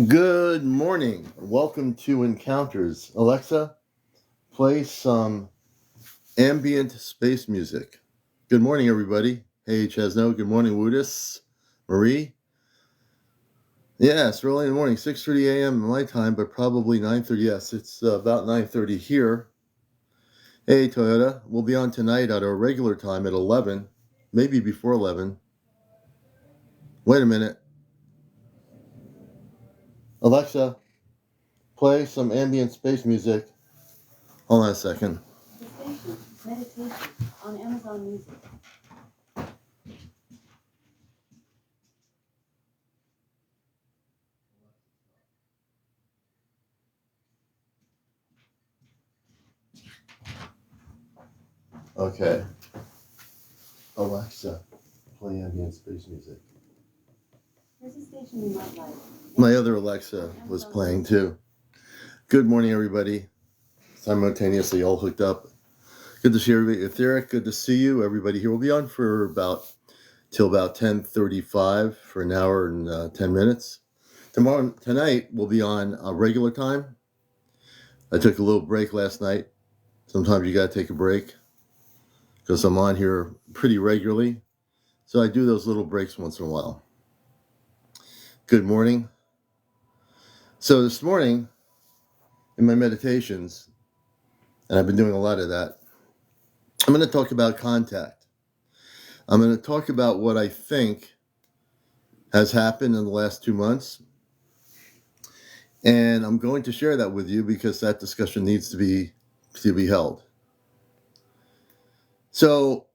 Good morning. Welcome to Encounters. Alexa, play some ambient space music. Good morning, everybody. Hey, Chezno. Good morning, Woodis. Marie. Yeah, it's early in the morning, 6:30 a.m. my time, but probably 9:30. Yes, it's about 9:30 here. Hey, Toyota. We'll be on tonight at our regular time at 11, maybe before 11. Wait a minute. Alexa, play some ambient space music. Hold on a second. The station, meditation, on Amazon Music. Okay. Alexa, play ambient space music. Here's a station you might like. My other Alexa was playing too. Good morning, everybody. Simultaneously all hooked up. Good to see everybody. Etheric, good to see you. Everybody here. We'll be on for till about 10:35 for an hour and 10 minutes. Tonight, we'll be on a regular time. I took a little break last night. Sometimes you got to take a break because I'm on here pretty regularly. So I do those little breaks once in a while. Good morning. So this morning, in my meditations, and I've been doing a lot of that, I'm going to talk about contact. I'm going to talk about what I think has happened in the last 2 months. And I'm going to share that with you because that discussion needs to be held. So,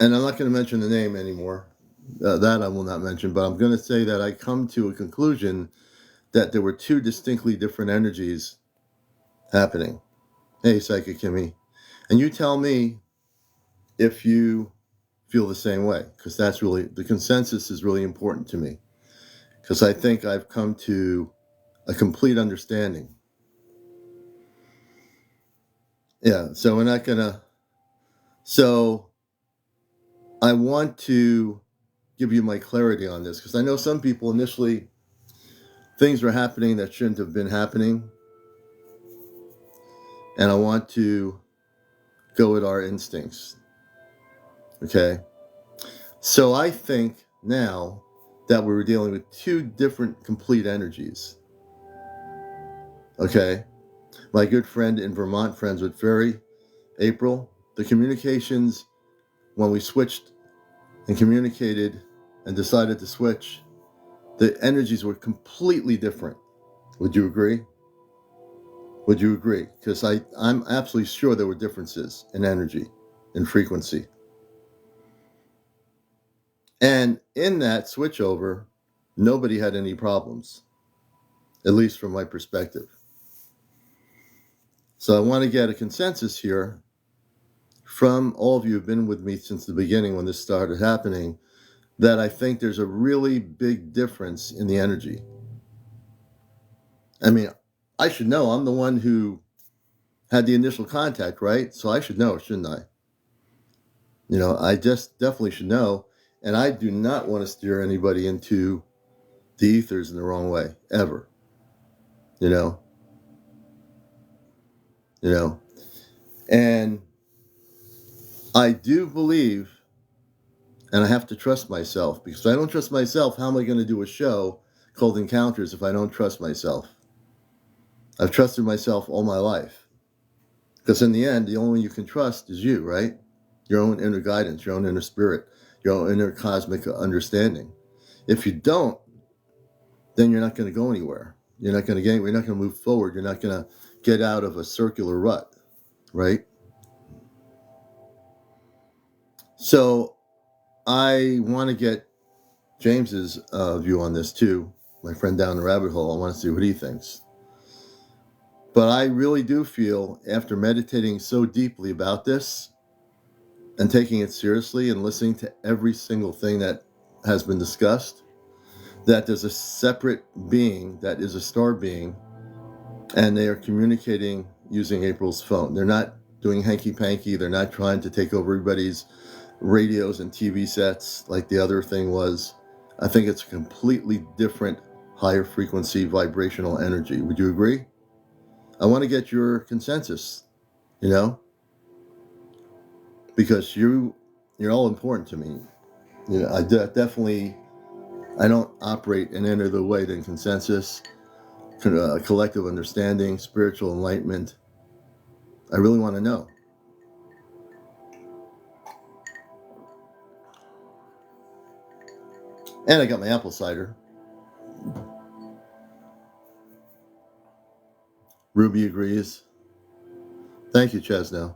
and I'm not going to mention the name anymore. That I will not mention, but I'm going to say that I come to a conclusion that there were two distinctly different energies happening. Hey, Psychic Kimmy. And you tell me if you feel the same way, because that's really, the consensus is really important to me, because I think I've come to a complete understanding. Yeah, so we're not gonna, so I want to give you my clarity on this, because I know some people initially, things were happening that shouldn't have been happening, and I want to go with our instincts, okay? So I think now that we were dealing with two different complete energies, okay? My good friend in Vermont, friends with Ferry, April, the communications, when we switched and communicated and decided to switch, the energies were completely different. Would you agree? Would you agree? Because I'm absolutely sure there were differences in energy, in frequency. And in that switchover, nobody had any problems, at least from my perspective. So I want to get a consensus here from all of you who've been with me since the beginning when this started happening, that I think there's a really big difference in the energy. I mean, I should know. I'm the one who had the initial contact, right? So I should know, shouldn't I? You know, I just definitely should know. And I do not want to steer anybody into the ethers in the wrong way, ever. You know? And I do believe, and I have to trust myself, because if I don't trust myself, how am I going to do a show called Encounters if I don't trust myself? I've trusted myself all my life. Because in the end, the only one you can trust is you, right? Your own inner guidance, your own inner spirit, your own inner cosmic understanding. If you don't, then you're not going to go anywhere. You're not going to get anywhere. You're not going to move forward. You're not going to get out of a circular rut, right? So I want to get James's view on this too. My friend down the rabbit hole. I want to see what he thinks. But I really do feel, after meditating so deeply about this and taking it seriously and listening to every single thing that has been discussed, that there's a separate being that is a star being, and they are communicating using April's phone. They're not doing hanky-panky. They're not trying to take over everybody's radios and TV sets like the other thing was. I think it's a completely different higher frequency vibrational energy. Would you agree? I want to get your consensus, you know, because you're all important to me. You know, definitely, I don't operate in any other way than consensus, collective understanding, spiritual enlightenment. I really want to know. And I got my apple cider. Ruby agrees. Thank you, Chezno.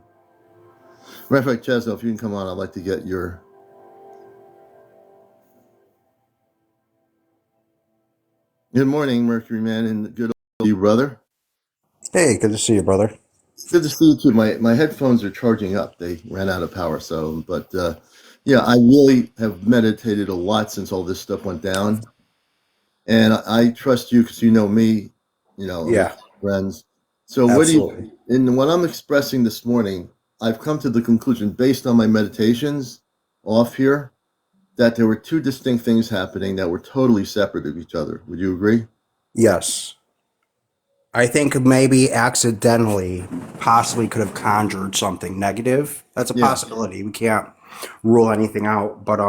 Matter of fact, Chezno, if you can come on, I'd like to get your... Good morning, Mercury Man, and good old you, brother. Hey, good to see you, brother. Good to see you too. My headphones are charging up. They ran out of power, but yeah, I really have meditated a lot since all this stuff went down, and I trust you because you know me, you know, and we're Yeah, friends. So absolutely. in what I'm expressing this morning, I've come to the conclusion based on my meditations off here that there were two distinct things happening that were totally separate of each other. Would you agree? Yes. I think maybe accidentally, possibly could have conjured something negative. That's a Yeah, possibility. We can't rule anything out. But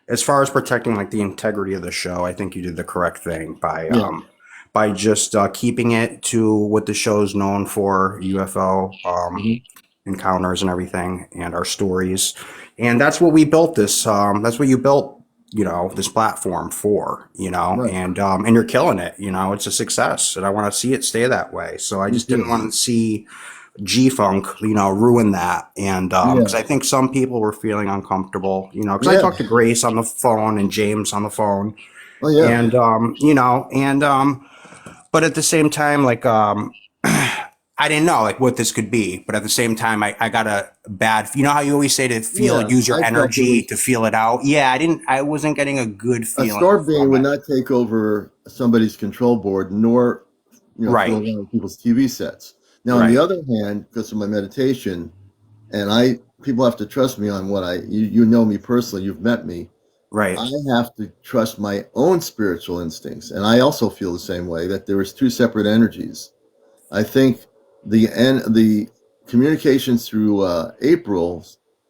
as far as protecting like the integrity of the show, I think you did the correct thing yeah, by just keeping it to what the show's known for, UFO mhm, encounters and everything, and our stories. And that's what we built this. That's what you built, this platform for, right. and you're killing it. It's a success, and I want to see it stay that way. So I Me just didn't too. want to see G-Funk, ruin that. And because Yeah, I think some people were feeling uncomfortable, because I yeah. talked to Grace on the phone and James on the phone, Oh yeah, and but at the same time, like I didn't know like what this could be, but at the same time, I got a bad. You know how you always say to feel, yeah. use your I felt it energy was to feel it out. Yeah, I wasn't getting a good a feeling star being from would it. not take over somebody's control board, nor fiddle Right, around with people's TV sets. Now, on the right, other hand, because of my meditation, and I people have to trust me on what you know me personally, you've met me. right. I have to trust my own spiritual instincts, and I also feel the same way that there is two separate energies. I think the communications through April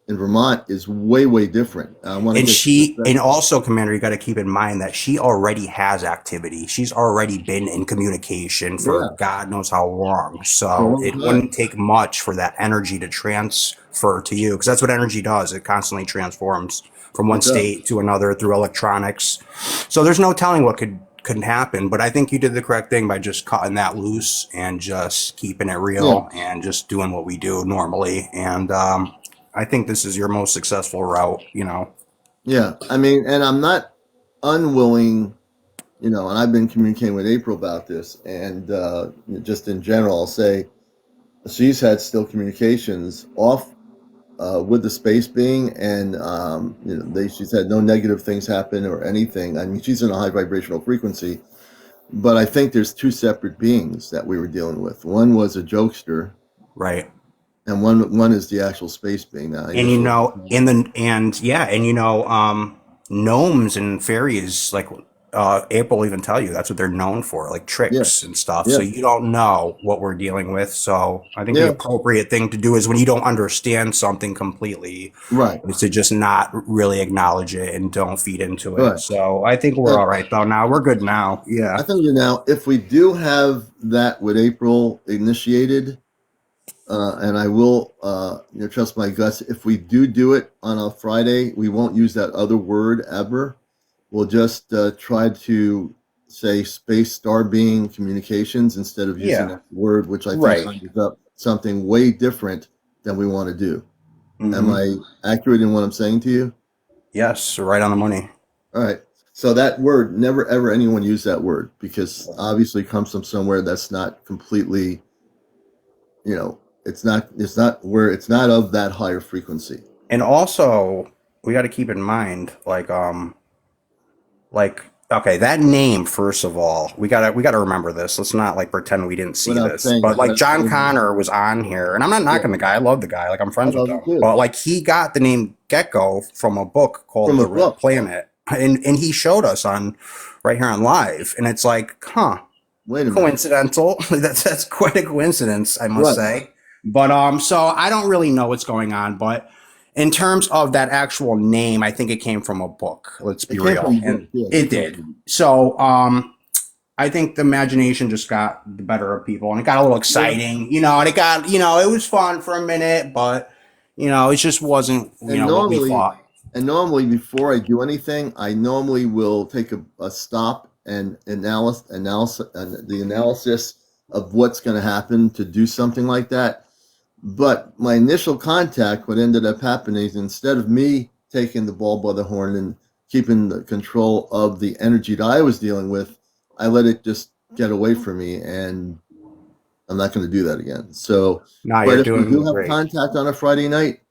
in Vermont is way different. I want to get your And perspective. also, Commander, you got to keep in mind that she already has activity. She's already been in communication for Yeah, God knows how long. for a So long it time. wouldn't take much for that energy to transfer to you, because that's what energy does. It constantly transforms from one It does. state to another through electronics. So there's no telling what couldn't happen. But I think you did the correct thing by just cutting that loose and just keeping it Yeah, real and just doing what we do normally. And I think this is your most successful route. yeah. I mean, and I'm not unwilling, and I've been communicating with April about this, and just in general, I'll say she's had still communications off with the space being, and she's had no negative things happen or anything. I mean, she's in a high vibrational frequency, but I think there's two separate beings that we were dealing with. One was a jokester, Right. and one is the actual space being that I And initially. gnomes and fairies, like April even tell you that's what they're known for, like Yeah, tricks and stuff. yeah, So you don't know what we're dealing with. So I think the yeah, appropriate thing to do is when you don't understand something completely, right, is to just not really acknowledge it and don't feed into it. right. So I think we're And all right though. Now we're good now. I Yeah. think now, if we do have that with April initiated, and I will, trust my guts. If we do it on a Friday, we won't use that other word ever. We'll just try to say space star being communications instead of using Yeah. that word, which I think Right. conjures up something way different than we want to do. Am Hmm. I accurate in what I'm saying to you? Yes. Right on the money. All right. So that word, never ever anyone use that word because obviously it comes from somewhere that's not completely, it's not of that higher frequency. And also, we got to keep in mind, like okay, that name first of all, we gotta remember this. Let's not like pretend we didn't see Without this. saying But it, like without John saying it. Connor was on here, and I'm not Yeah, knocking the guy. I love the guy. Like I'm I friends with love him. it too. But like he got the name Gecko from a book From called a The Red book. Planet. and he showed us on right here on live, and it's like, huh, Wait a minute. coincidental. That's quite a coincidence, I must say. But so I don't really know what's going on, but in terms of that actual name, I think it came from a book. Let's be real, and it did. So I think the imagination just got the better of people, and it got a little exciting, and it got, it was fun for a minute, but it just wasn't, what we thought. And normally, before I do anything, I normally will take a stop and the analysis of what's going to happen to do something like that. But my initial contact, what ended up happening is instead of me taking the ball by the horn and keeping the control of the energy that I was dealing with, I let it just get away from me, and I'm not going to do that again. So, No, but you're if we doing do have great. contact on a Friday night,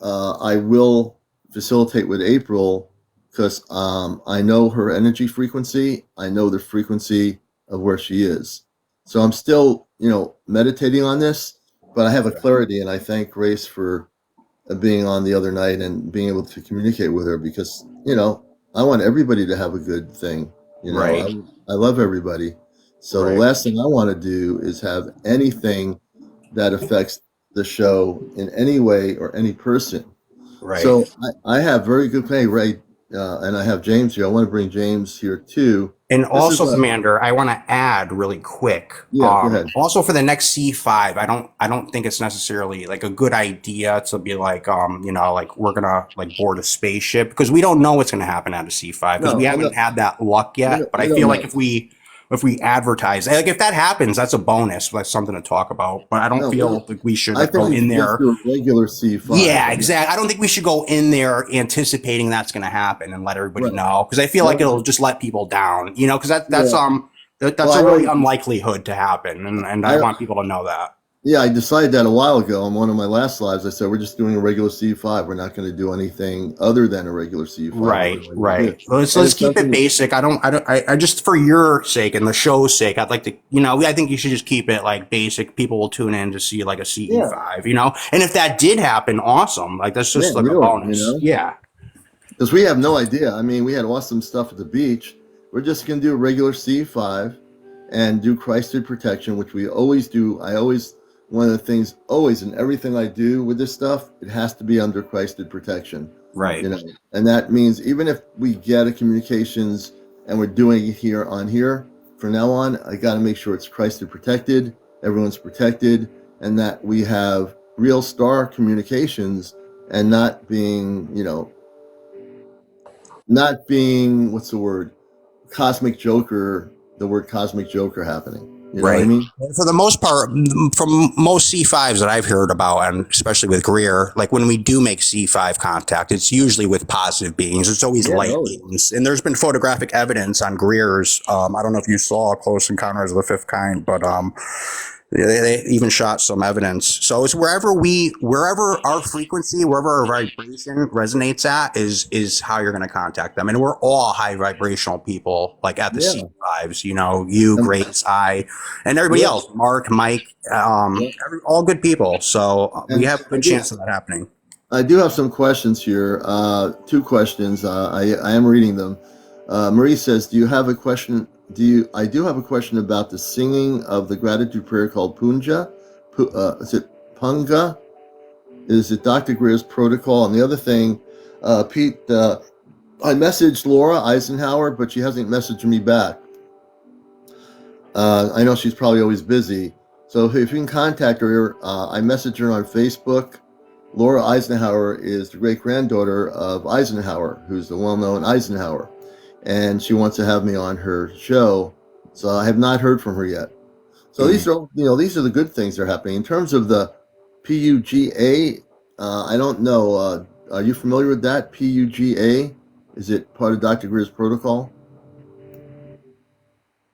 I will facilitate with April because I know her energy frequency. I know the frequency of where she is. So I'm still, meditating on this, but I have a clarity, and I thank Grace for being on the other night and being able to communicate with her because, I want everybody to have a good thing. Right. I love everybody. So the last thing I want to do is have anything that affects the show in any way or any person. Right. So I have very good play, Ray, and I have James here. I want to bring James here too. And This also, is Commander, I want to add really quick. Yeah, go ahead. Also, for the next C5, I don't think it's necessarily like a good idea to be like, like we're gonna like board a spaceship because we don't know what's gonna happen at a C5 because No, we I haven't don't- had that luck yet. But I don't feel know. like if we advertise, like if that happens, that's a bonus. That's something to talk about. But I don't No, feel like we should I like, think go we in should just there. do a regular C5. Yeah, exactly. I don't think we should go in there anticipating that's going to happen and let everybody Right. know because I feel like it'll just let people down, because that's Yeah. that's Well, a I really already- unlikelihood to happen, and I want people to know that. Yeah, I decided that a while ago on one of my last lives. I said we're just doing a regular C5. We're not going to do anything other than a regular C5. Right. And Let's it's keep it something- basic. I just for your sake and the show's sake, I'd like to, I think you should just keep it like basic. People will tune in to see like a CE5, and if that did happen, awesome. Like that's just Yeah, like really, a bonus. Yeah. Because we have no idea. I mean, we had awesome stuff at the beach. We're just going to do a regular C5 and do Christed protection, which we always do. One of the things always in everything I do with this stuff, it has to be under Christed protection. Right. And that means even if we get a communications and we're doing it here, from now on, I got to make sure it's Christed protected, everyone's protected, and that we have real star communications and not being, what's the word? The word cosmic joker happening. You know what I mean? For the most part, from most C5s that I've heard about, and especially with Greer, like when we do make C5 contact, it's usually with positive beings. It's always light beings. And there's been photographic evidence on Greer's. I don't know if you saw Close Encounters of the Fifth Kind, but they even shot some evidence. So it's wherever our frequency, wherever our vibration resonates at is how you're going to contact them. And we're all high vibrational people, like at the C5s, you, Grace, I, and everybody else, Mark, Mike, all good people. So we have a good chance of that happening. I do have some questions here. 2 questions. I am reading them. Marie says, "Do you have a question? I do have a question about the singing of the gratitude prayer called Punja. Is it Punga? Is it Dr. Greer's protocol?" And the other thing, Pete, I messaged Laura Eisenhower, but she hasn't messaged me back. I know she's probably always busy. So if you can contact her, I messaged her on Facebook. Laura Eisenhower is the great-granddaughter of Eisenhower, who's the well-known Eisenhower. And she wants to have me on her show. So I have not heard from her yet. So these are the good things that are happening. In terms of the PUGA, I don't know. Are you familiar with that? PUGA? Is it part of Dr. Greer's protocol?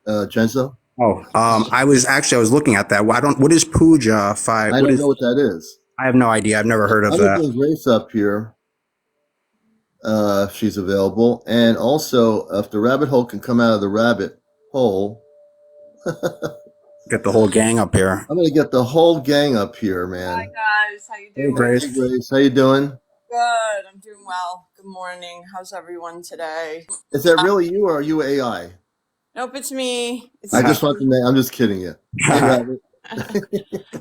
Chezno? I was looking at that. What is Puja 5? I don't know what that is. I have no idea. I've never heard of that. I'm going to bring Grace up here. If she's available. And also, if the rabbit hole can come out of the rabbit hole. Get the whole gang up here. I'm going to get the whole gang up here, man. Hi, guys. How you doing? Hey, Grace. Hey, Grace. How you doing? Good. I'm doing well. Good morning. How's everyone today? Is that really you or are you AI? Nope, it's me. It's I just Steve. want to know. I'm just kidding you. Hey, Robert.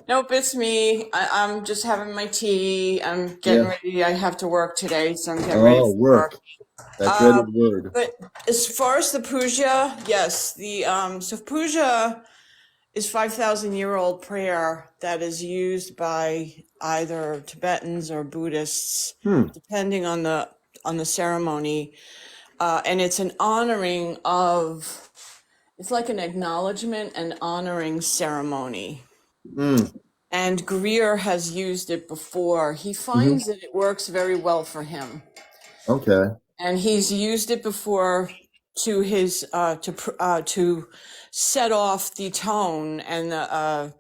Nope, it's me. I'm just having my tea. I'm getting Yeah. ready. I have to work today, so I'm getting ready Oh, for work. work. That dreaded word. But as far as the puja, yes, so puja is 5,000-year-old prayer that is used by either Tibetans or Buddhists, depending on the ceremony. And it's an honoring of, it's like an acknowledgement and honoring ceremony. Mm. And Greer has used it before. He finds that it works very well for him. Okay. And he's used it before to his to set off the tone and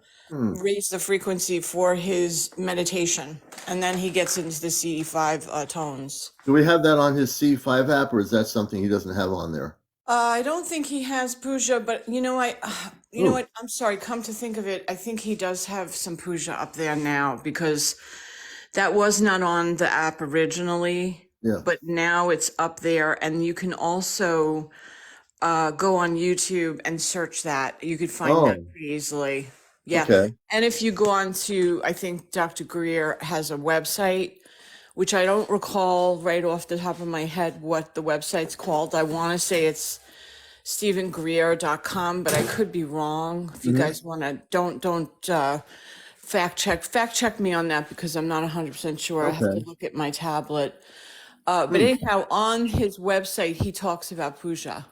raise the frequency for his meditation. And then he gets into the CE5 tones. Do we have that on his C5 app, or is that something he doesn't have on there? I don't think he has puja, but you know Ooh. what? I'm sorry. Come to think of it, I think he does have some puja up there now because that was not on the app originally. Yeah. But now it's up there, and you can also go on YouTube and search that. You could find that pretty easily. Yeah. Okay. And if you go on to, I think Dr. Greer has a website, which I don't recall right off the top of my head what the website's called. I want to say it's StephenGreer.com, but I could be wrong. If you guys want to, don't fact check me on that because I'm not 100% sure. I have to Okay. look at my tablet. But anyhow, on his website, he talks about puja.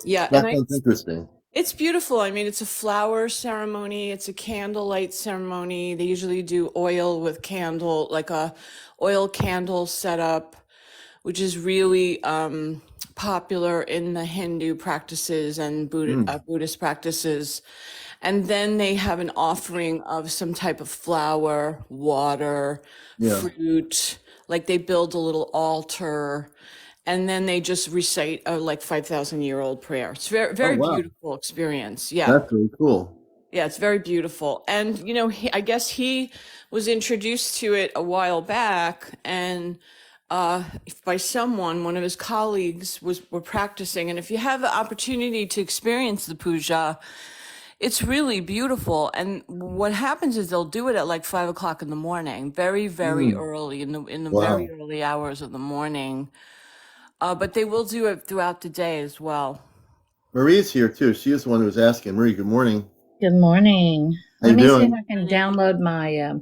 Yeah, That sounds interesting. it's beautiful. I mean, it's a flower ceremony. It's a candlelight ceremony. They usually do oil with candle, like a oil candle setup, which is really popular in the Hindu practices and Buddhist practices. And then they have an offering of some type of flower, water, fruit. Like they build a little altar, and then they just recite a like 5,000-year-old prayer. It's very wow. beautiful experience. Yeah. That's really cool. Yeah, it's very beautiful. And, you know, I guess he was introduced to it a while back, and by someone, one of his colleagues were practicing. And if you have the opportunity to experience the puja, it's really beautiful. And what happens is they'll do it at like 5 o'clock in the morning, very, very early in the very early hours of the morning. But they will do it throughout the day as well. Marie's here too. She is the one who was asking. Marie, good morning. Good morning. How Let you me see doing? if I can download my.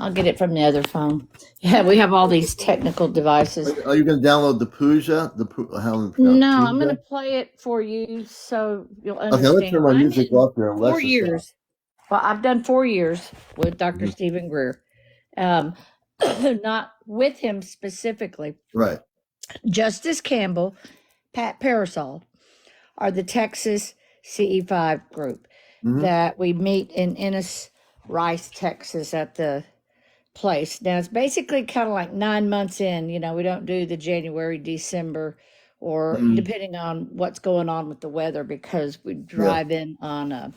I'll get it from the other phone. Yeah, we have all these technical devices. Are you going to download the puja? No, I'm going to play it for you so you'll understand. Okay, let's turn my music off there. 4 years. Well, I've done 4 years with Dr. Stephen Greer. Not with him specifically. Right. Justice Campbell, Pat Parasol are the Texas CE5 group that we meet in Ennis, Rice, Texas at the place. Now, it's basically kind of like 9 months in. You know, we don't do the January, December, or depending on what's going on with the weather, because we drive in on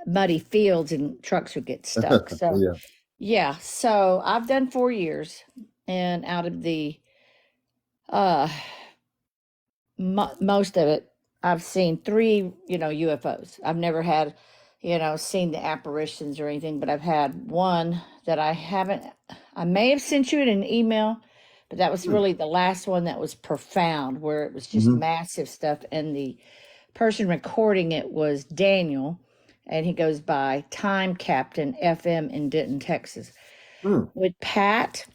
muddy fields and trucks would get stuck. So, so I've done 4 years, and out of the most of it, I've seen 3, UFOs. I've never had, seen the apparitions or anything, but I've had one that I may have sent you in an email, but that was really the last one that was profound, where it was just massive stuff. And the person recording it was Daniel, and he goes by Time Captain FM in Denton, Texas. With Pat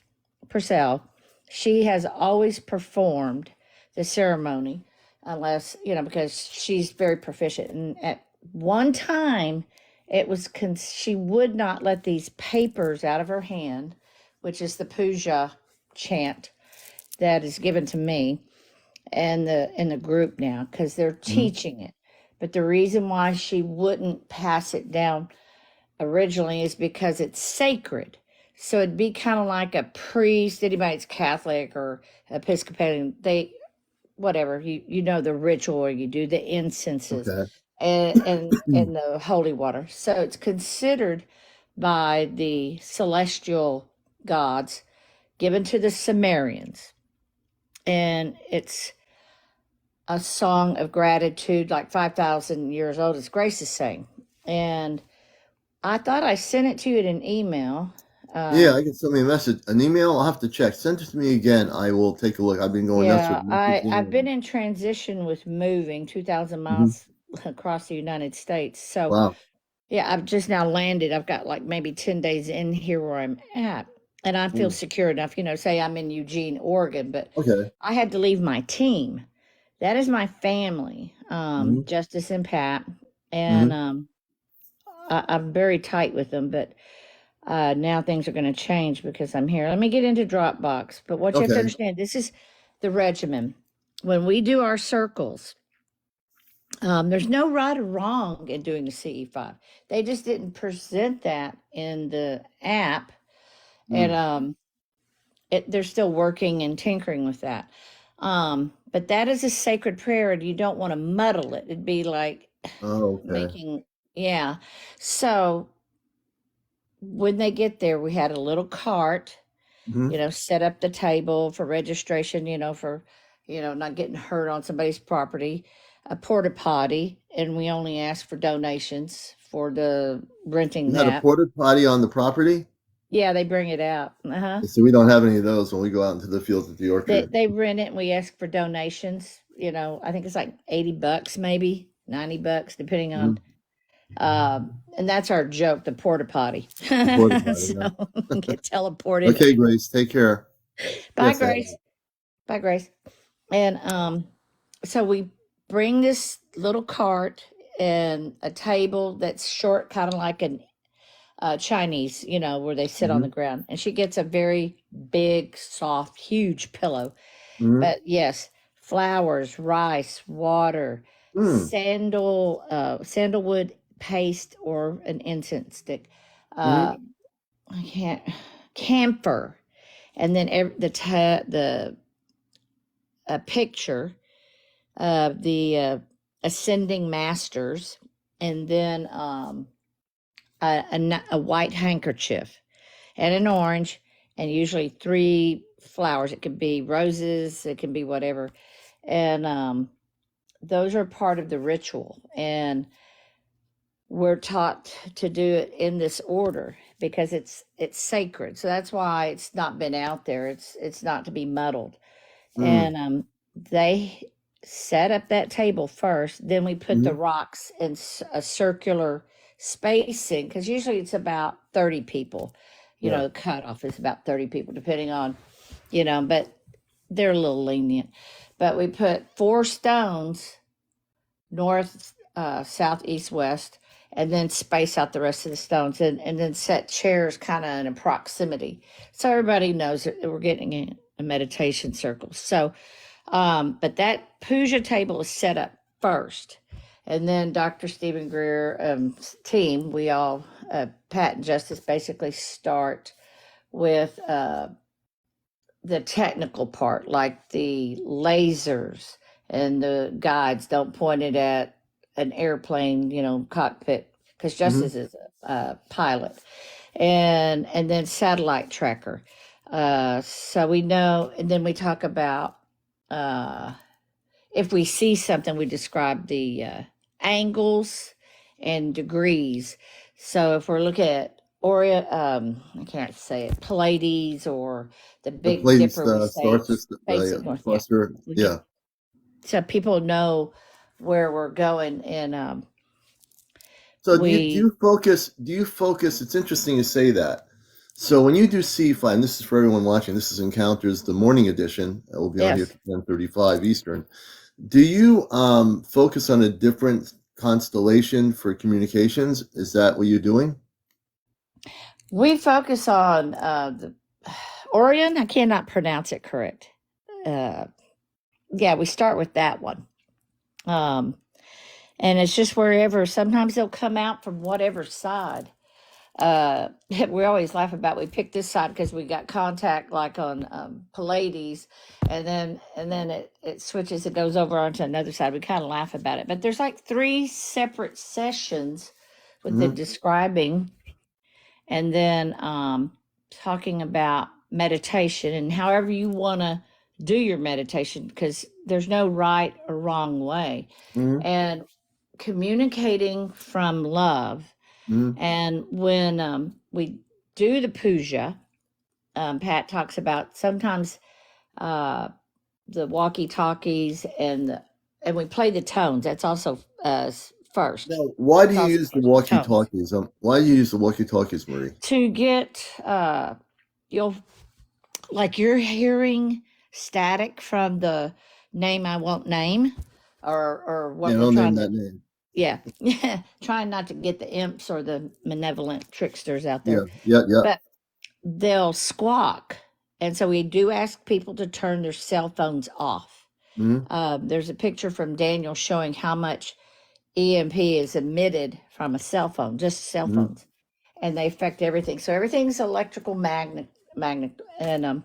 Purcell, she has always performed the ceremony, unless, because she's very proficient. And at one time, it was she would not let these papers out of her hand, which is the puja chant that is given to me and in the group now, because they're teaching it. But the reason why she wouldn't pass it down originally is because it's sacred. So it'd be kind of like a priest, anybody that's Catholic or Episcopalian, whatever, you know the ritual, you do the incenses and the holy water. So it's considered by the celestial gods given to the Sumerians, and it's a song of gratitude, like 5,000 years old, as Grace is saying. And I thought I sent it to you in an email. Yeah, I can send me a message, an email. I'll have to check. Send it to me again. I will take a look. I've been going nuts with Yeah, I've been messaging. in transition with moving 2,000 Mhm. miles across the United States. So Wow. yeah, I've just now landed. I've got like maybe 10 days in here where I'm at, and I feel Mm. secure enough, say I'm in Eugene, Oregon, but Okay. I had to leave my team. That is my family, Hmm. Justice and Pat, and Hmm. I'm very tight with them, but now things are going to change because I'm here. Let me get into Dropbox. But what you have to Okay. understand, this is the regimen. When we do our circles, there's no right or wrong in doing the CE5. They just didn't present that in the app, and Mm. they're still working and tinkering with that. But that is a sacred prayer, and you don't want to muddle it. It'd be like Oh, okay. making, yeah. So when they get there, we had a little cart, Hmm. set up the table for registration, for, not getting hurt on somebody's property, a porta potty, and we only ask for donations for the renting You had a that. porta potty on the property? Yeah, they bring it out. Uh-huh. So we don't have any of those when we go out into the fields at the They orchard. they rent it and we ask for donations. I think it's like $80 maybe, $90, depending Hmm. on and that's our joke, the porta potty. The porta potty, yeah. So get teleported. Okay, Grace, take care. Bye, Yes, Grace. Bye, Grace. And so we bring this little cart and a table that's short, kind of like an Chinese, where they sit on mm-hmm. the ground. And she gets a very big, soft, huge pillow. Mm-hmm. But yes, flowers, rice, water, Mm. sandalwood paste or an incense stick. Mm-hmm. Uh, I can't camphor, and then the a picture of the ascending masters, and then a white handkerchief and an orange, and usually three flowers. It could be roses, it can be whatever, and those are part of the ritual, and we're taught to do it in this order because it's sacred. So that's why it's not been out there. It's not to be muddled. Mm. And they set up that table first. Then we put the Mm-hmm. rocks in a circular spacing because usually it's about 30 people. Yeah. The cutoff is about 30 people, depending on, but they're a little lenient. But we put four stones, north, south, east, west, and then space out the rest of the stones, and then set chairs kind of in a proximity. So everybody knows that we're getting in a meditation circle. So, but that puja table is set up first. And then Dr. Stephen Greer team, we all, Pat and Justice, basically start with the technical part, like the lasers and the guides. Don't point it at an airplane, cockpit, because Mm-hmm. Justice is a pilot, and then satellite tracker. So we know, and then we talk about if we see something, we describe the angles and degrees. So if we're looking at I can't say it, Pleiades or the The Big Pleiades Dipper, we star say system, basic north. Yeah, cluster. we Yeah. can, so people know where we're going, and So do we you focus? Do you focus? It's interesting you say that. So when you do C5, and this is for everyone watching, this is Encounters, the morning edition. It will be on here yes, at 10:35 Eastern. Do you focus on a different constellation for communications? Is that what you're doing? we focus on the Orion. I cannot pronounce it correct. Yeah, we start with that one. Um, and it's just wherever. Sometimes they'll come out from whatever side. We always laugh about, we picked this side because we got contact like on Pallades, and then it switches, it goes over onto another side. We kind of laugh about it, but there's like three separate sessions with the Mm-hmm. describing, and then talking about meditation and however you want to do your meditation, because there's no right or wrong way. Mm-hmm. And communicating from love. Mm-hmm. And when we do the puja, Pat talks about sometimes the walkie talkies and we play the tones. That's also first. Now, why do It's you also use the first, the tones. walkie-talkies? Why do you use the walkie-talkies, Marie? To get you'll like you're hearing static from the name I won't name, or what Yeah, we're don't name trying that to. name. Yeah, trying not to get the imps or the malevolent tricksters out Yeah, there, yeah, yeah. but they'll squawk, and so we do ask people to turn their cell phones off. Mm-hmm. There's a picture from Daniel showing how much EMP is emitted from a cell phone, just cell Mm-hmm. phones, and they affect everything. So everything's electrical magnet, and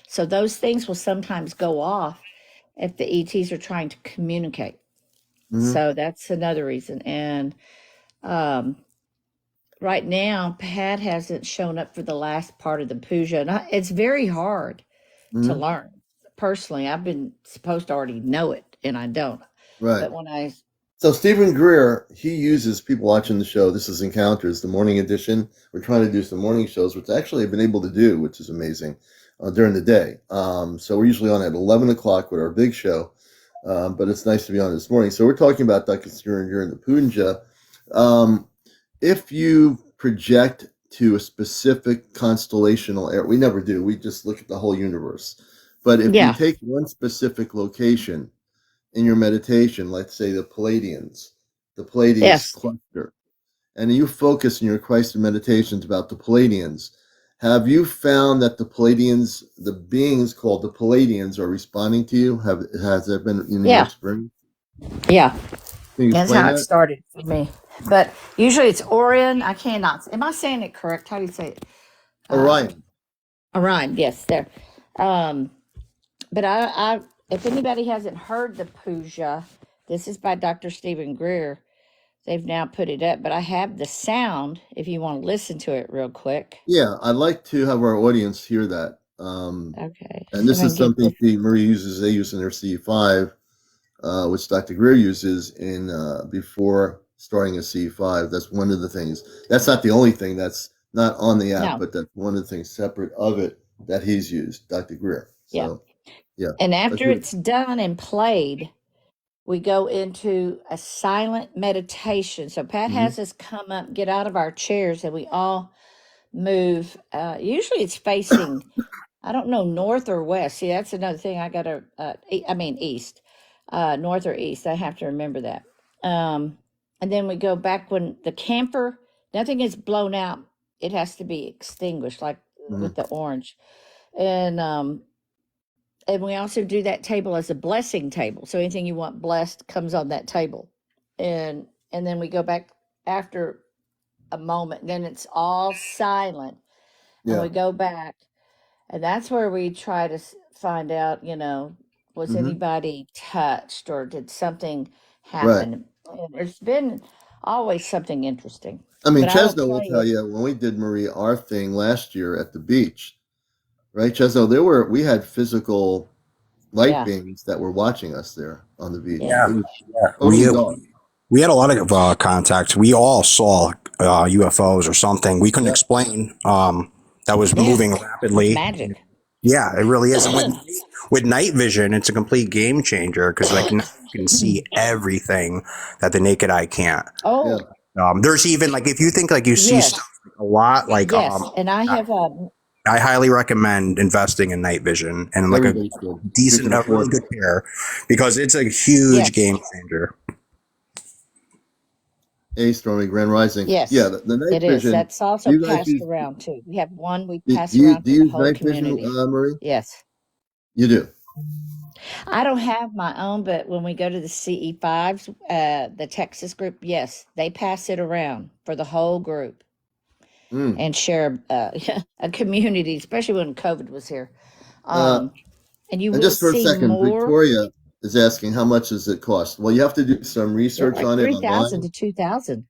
so those things will sometimes go off if the ETs are trying to communicate. Mm-hmm. So that's another reason. And um, right now, Pat hasn't shown up for the last part of the puja, and it's very hard to Mm-hmm. learn. Personally, I've been supposed to already know it, and I don't. Right. But when I So Stephen Greer, he uses people watching the show. This is Encounters, the morning edition. We're trying to do some morning shows, which actually I've been able to do, which is amazing, during the day. So we're usually on at 11 o'clock with our big show, but it's nice to be on this morning. So we're talking about Dr. during the Punja. If you project to a specific constellational area, we never do. We just look at the whole universe. But if you yeah take one specific location in your meditation, let's say the Pleiadians yes cluster, and you focus in your Christ meditations about the Pleiadians, have you found that the Pleiadians, the beings called the Pleiadians, are responding to you? Has that been in your yeah experience? yeah. Can you That's explain how it that? started for me. But usually it's Orion. I cannot. Am I saying it correct? How do you say it? Orion. Orion. Yes, there. Um, but if anybody hasn't heard the puja, this is by Dr. Stephen Greer. They've now put it up, but I have the sound if you want to listen to it real quick. Yeah, I'd like to have our audience hear that. Okay. And this is something Marie uses. They use in their C5, which Dr. Greer uses in before starting a C5. That's one of the things. That's not the only thing that's not on the app, No. but that's one of the things separate of it that he's used, Dr. Greer. So, yeah. And after it's done and played, we go into a silent meditation. So Pat has us come up, get out of our chairs, and we all move. Usually it's facing, I don't know, north or west. See, that's another thing I got to, east, north or east. I have to remember that. And then we go back when the camphor, nothing is blown out. It has to be extinguished, like with the orange. And we also do that table as a blessing table. So anything you want blessed comes on that table. And then we go back after a moment, then it's all silent. And we go back, and that's where we try to find out, was anybody touched or did something happen? Right. And there's been always something interesting. I mean, Chezno will tell you, when we did, Marie, our thing last year at the beach, right, Chezno, we had physical light beings that were watching us there on the beach. Yeah, We had a lot of contact. We all saw UFOs or something we couldn't explain. That was moving rapidly. It's magic. Yeah, it really is. And with night vision, it's a complete game changer because you can see everything that the naked eye can't. Oh. There's even if you think you see stuff a lot and I have I highly recommend investing in night vision and a decent, a really good pair, because it's a huge game changer. Stormy Grand Rising. Yes. Yeah, the night vision. Is. That's also passed around too. We have one we pass around to the whole community. Marie? Yes. You do? I don't have my own, but when we go to the CE5s, the Texas group, yes, they pass it around for the whole group. And share a community, especially when COVID was here. And you will just for a second, more. Victoria is asking, how much does it cost? Well, you have to do some research on it. 3,000 to 2,000.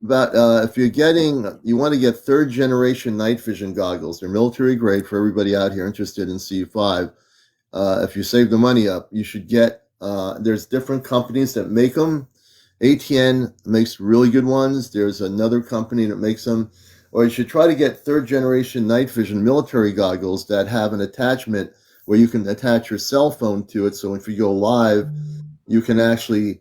But if you're getting, you want to get third generation night vision goggles. They're military grade for everybody out here interested in C5. If you save the money up, you should get, there's different companies that make them. ATN makes really good ones. There's another company that makes them. Or you should try to get third generation night vision military goggles that have an attachment where you can attach your cell phone to it. So if you go live, you can actually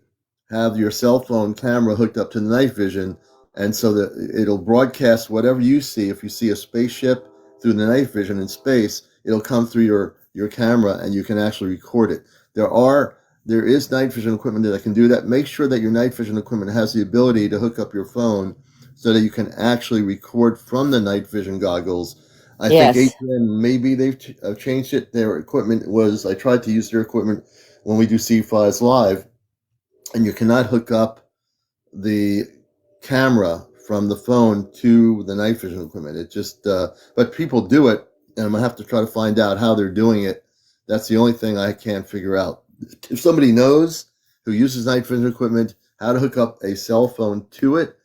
have your cell phone camera hooked up to the night vision, and so that it'll broadcast whatever you see. If you see a spaceship through the night vision in space, it'll come through your camera, and you can actually record it. There is night vision equipment that can do that. Make sure that your night vision equipment has the ability to hook up your phone so that you can actually record from the night vision goggles. I think Yes. ATN, maybe they've changed it. Their equipment was, I tried to use their equipment when we do C5s live, and you cannot hook up the camera from the phone to the night vision equipment. It just, but people do it, and I'm gonna have to try to find out how they're doing it. That's the only thing I can't figure out. If somebody knows who uses night vision equipment how to hook up a cell phone to it,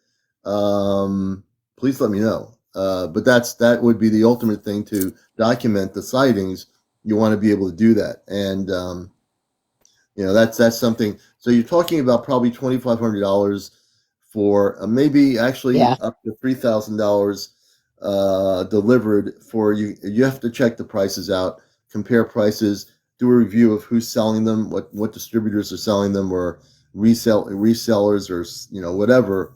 please let me know. But that would be the ultimate thing to document the sightings. You want to be able to do that, and that's something. So you're talking about probably $2,500 for maybe actually Yeah. up to $3,000 delivered for you. You have to check the prices out, compare prices, do a review of who's selling them, what distributors are selling them, or resellers, or whatever.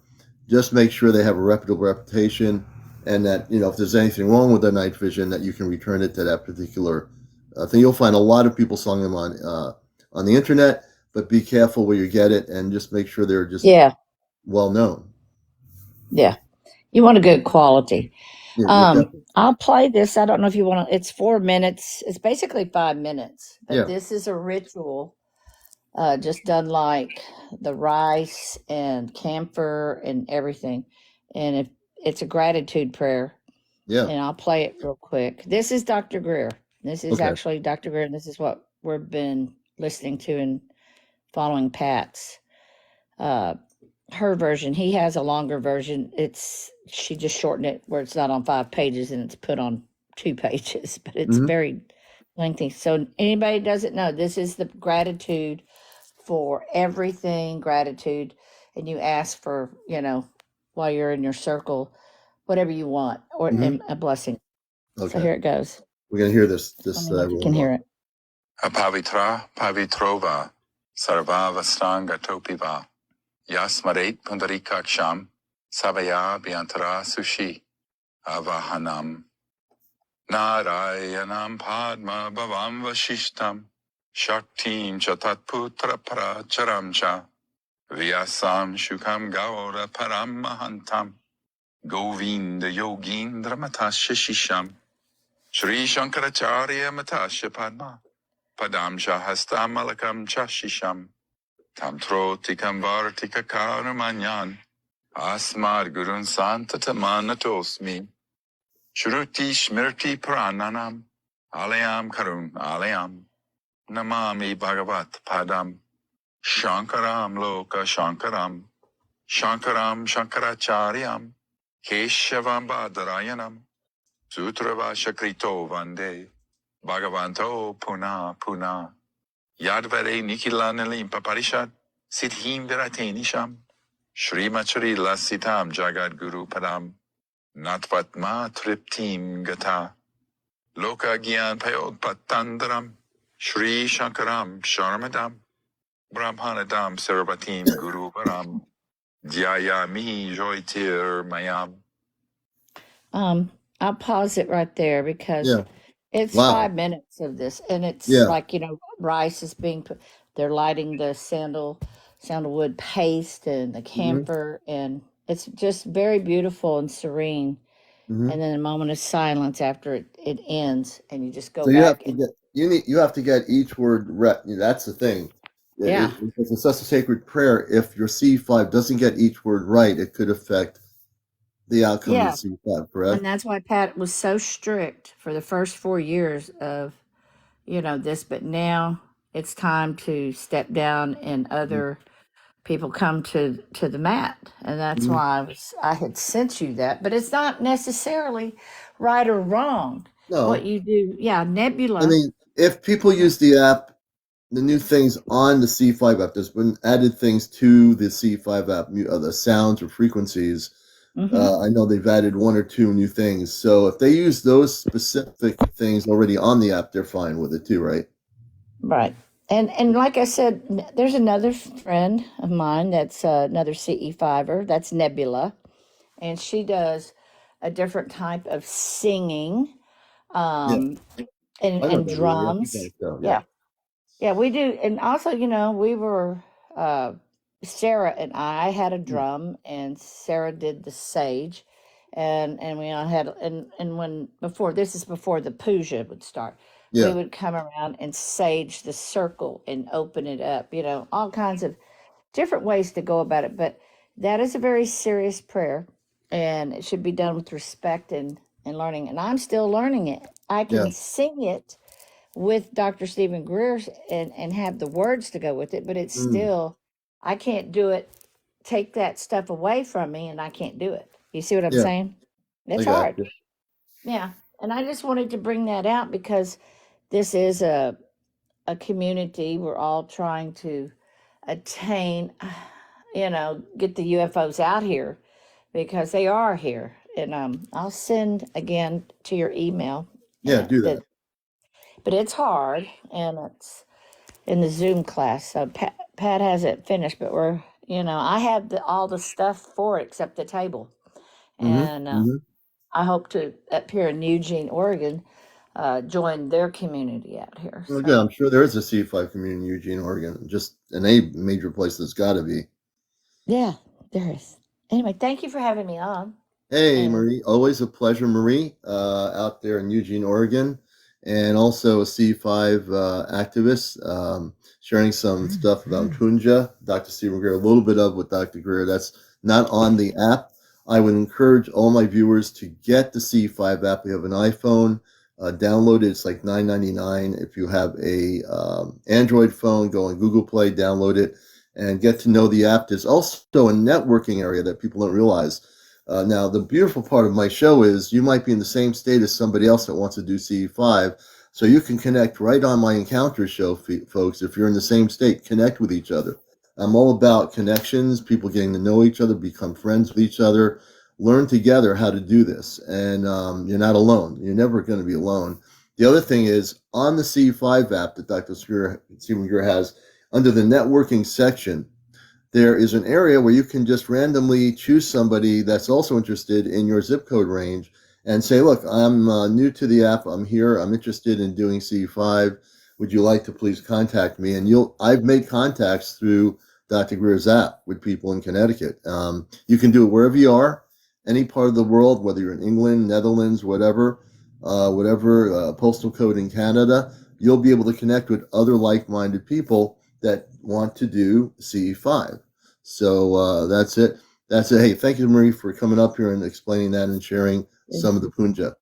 Just make sure they have a reputable reputation, and that if there's anything wrong with the night vision, that you can return it to that particular thing. You'll find a lot of people selling them on the internet, but be careful where you get it, and just make sure they're just Yeah. well known. Yeah. You want a good quality. Yeah, I'll play this. I don't know if you want to, it's 4 minutes. It's basically 5 minutes, but yeah. this is a ritual, just done like the rice and camphor and everything. And it's a gratitude prayer, Yeah. and I'll play it real quick. This is Dr. Greer. This is Okay. actually Dr. Greer, and this is what we've been listening to and following Pat's. Her version. He has a longer version. She just shortened it where it's not on 5 pages and it's put on 2 pages, but it's very lengthy. So anybody doesn't know, this is the gratitude for everything, gratitude, and you ask for, while you're in your circle, whatever you want, or and a blessing. So Okay. here it goes. We're gonna hear this. Let me know if you can hear it. Apavitra pavitrova sarvava stanga topiva yasmaret pundarikaksham savaya biantara sushi avahanam narayanam padma bhavam vashishtam shaktim chatatputra paracharam cha vyasam shukam gaura param mahantam govinda yogindra matasya shisham Shri Shankaracharya matasya padma Padam Shahasta Malakam Chashisham Tamtro Tikam Vartika Karumanyan Asmad Gurun Santata Manatosmi Shruti Shmirti Prananam Alayam Karun Alayam Namami Bhagavat Padam Shankaram Loka Shankaram Shankaram Shankaracharyam Keshavam Badarayanam Sutravashakrito Vande Bhagavanto Puna Puna Yadvare Nikilanali Paparishad Siddhim Viratenisham Srimachari Lasitam Jagad Guru Padam Natvatma Triptim Gata Loka Gyan Payod Patandaram Shri Shankaram Sharmadam Brahmanadam Sarvatim Guru Param Dhyayami Joitir Mayam. I'll pause it right there because Yeah. it's Wow. 5 minutes of this, and it's Yeah. like, rice is being put, they're lighting the sandalwood paste and the camphor, and it's just very beautiful and serene. And then a moment of silence after it ends, and you just go So you have back to and get you have to get each word that's the thing. Yeah. It's such a sacred prayer. If your C5 doesn't get each word right, it could affect the outcome Yeah. of the C5, correct? And that's why Pat was so strict for the first 4 years of, this, but now it's time to step down in other people come to the mat, and that's why I had sent you that. But it's not necessarily right or wrong. What No, you do, yeah, I nebula. mean, if people use the app, the new things on the C5 app, there's been added things to the C5 app, the sounds or frequencies. Mm-hmm. I know they've added one or two new things. So if they use those specific things already on the app, they're fine with it too, right? Right. And like I said, there's another friend of mine that's another CE5er. That's Nebula, and she does a different type of singing, Yeah, um, I know and that really. I think drums. that's so. Yeah, Yeah, yeah, we do. And also, we were uh, Sarah and I had a Mm. drum, and Sarah did the sage, and we all had and when before this is before the puja would start, we yeah, would come around and sage the circle and open it up. All kinds of different ways to go about it, but that is a very serious prayer, and it should be done with respect and learning. And I'm still learning it. I yeah. can sing it with Dr. Stephen Greer's and have the words to go with it, but it's Mm. still, I can't do it, take that stuff away from me, and I can't do it. You see what I'm Yeah, saying? I It's got hard. you. Yeah. And I just wanted to bring that out because this is a community. We're all trying to attain, get the UFOs out here because they are here. And I'll send again to your email Yeah, do that, that. but it's hard, and it's in the Zoom class. So Pat hasn't finished, but I have all the stuff for it except the table. Mm-hmm. And Mm-hmm. I hope to, up here in Eugene, Oregon, join their community out here. Well, good. So, I'm sure there is a C5 community in Eugene, Oregon. Just in a major place that's got to be. yeah, there is. Anyway, thank you for having me on. Hey, And Marie. Always a pleasure, Marie, out there in Eugene, Oregon, and also a C5 activist, sharing some stuff about Kunja, Dr. Stephen Greer, a little bit of with Dr. Greer. That's not on the app. I would encourage all my viewers to get the C5 app. We have an iPhone. Download it. It's like $9.99. If you have a Android phone, go on Google Play, download it, and get to know the app. There's also a networking area that people don't realize. Now, the beautiful part of my show is you might be in the same state as somebody else that wants to do CE5, so you can connect right on my Encounter show, folks. If you're in the same state, connect with each other. I'm all about connections, people getting to know each other, become friends with each other, learn together how to do this. And you're not alone. You're never going to be alone. The other thing is on the CE5 app that Dr. Stephen Greer has, under the networking section, there is an area where you can just randomly choose somebody that's also interested in your zip code range and say, look, I'm new to the app. I'm here. I'm interested in doing C5. Would you like to please contact me? And I've made contacts through Dr. Greer's app with people in Connecticut. You can do it wherever you are, any part of the world, whether you're in England, Netherlands, whatever postal code in Canada, you'll be able to connect with other like-minded people that want to do CE5. So that's it. That's it. Hey, thank you, Marie, for coming up here and explaining that and sharing some of the Punja.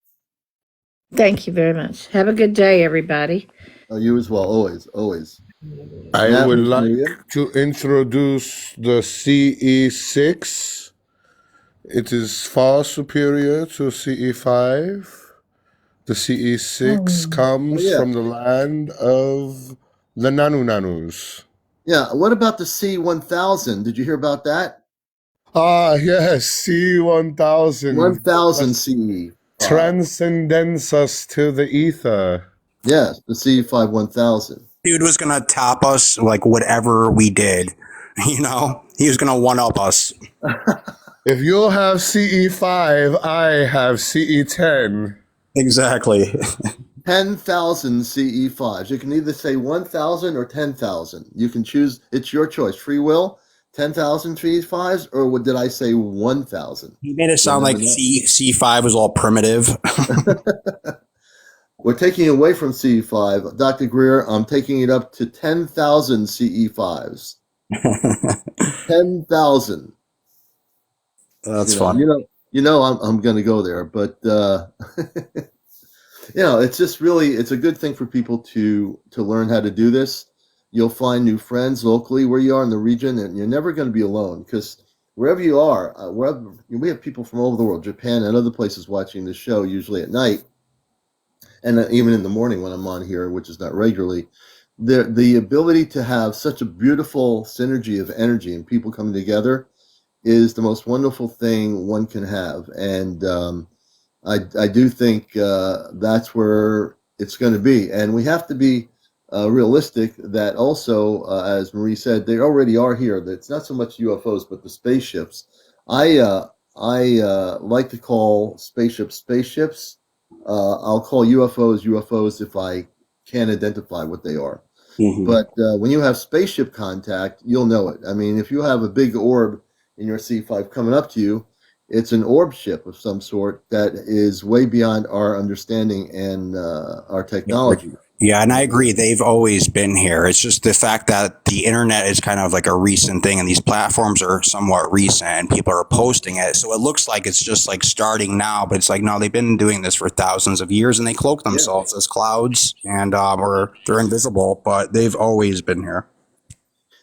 thank you very much. Have a good day, everybody. Oh, you as well. Always, always. I Now, would Maria. like to introduce the CE6. It is far superior to CE5. The CE6 Oh, comes yeah. from the land of the Nanu Nanus. Yeah. What about the C1000? Did you hear about that? Ah, yes, C1000 1000 CE5. transcendence us to the ether. Yes, the CE5 1000. Dude was gonna top us like whatever we did. He was gonna one up us. If you'll have CE5, I have CE10. Exactly. 10,000 CE5s. You can either say 1,000 or 10,000. You can choose. It's your choice. Free will. 10,000 CE5s, or what did I say? 1,000. He made it You'll sound never like know. C5 was all primitive. We're taking it away from CE5. Dr. Greer, I'm taking it up to 10,000 CE5s. 10,000. That's funny. I'm going to go there, but it's just really, it's a good thing for people to learn how to do this. You'll find new friends locally where you are in the region, and you're never going to be alone because wherever you are, we have people from all over the world, Japan and other places watching the show, usually at night, and even in the morning when I'm on here, which is not regularly. The ability to have such a beautiful synergy of energy and people coming together is the most wonderful thing one can have. And I do think that's where it's going to be. And we have to be realistic that also, as Marie said, they already are here. It's not so much UFOs, but the spaceships. I like to call spaceships. I'll call UFOs if I can't identify what they are. Mhm. But when you have spaceship contact, you'll know it. I mean, if you have a big orb in your C5 coming up to you, it's an orb ship of some sort that is way beyond our understanding and our technology. Yeah, and I agree. They've always been here. It's just the fact that the internet is kind of like a recent thing, and these platforms are somewhat recent, and people are posting it. So it looks like it's just like starting now, but it's like, no, they've been doing this for thousands of years, and they cloak themselves as clouds, and or they're invisible, but they've always been here.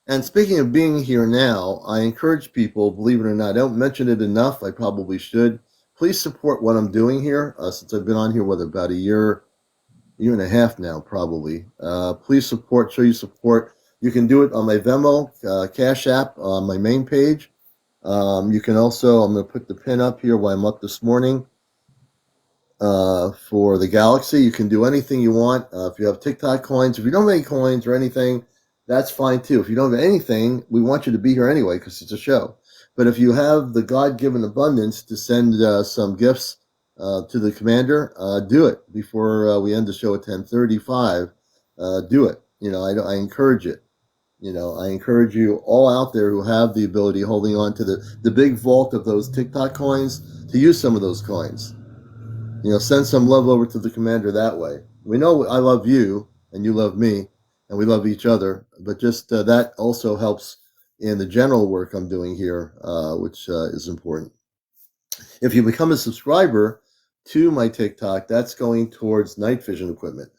And speaking of being here now, I encourage people, believe it or not, I don't mention it enough. I probably should. Please support what I'm doing here. Since I've been on here, about a year and a half now, probably. Please show your support. You can do it on my Venmo, Cash App, on my main page. You can also, I'm going to put the pin up here while I'm up this morning. For the Galaxy, you can do anything you want. If you have TikTok coins, if you don't have any coins or anything, that's fine too. If you don't have anything, we want you to be here anyway because it's a show. But if you have the God-given abundance to send some gifts to the commander, do it before we end the show at 10:35. Do it. I encourage it. I encourage you all out there who have the ability, holding on to the big vault of those TikTok coins, to use some of those coins. Send some love over to the commander that way. We know I love you and you love me and we love each other, but just that also helps in the general work I'm doing here, which is important. If you become a subscriber to my TikTok, that's going towards night vision equipment.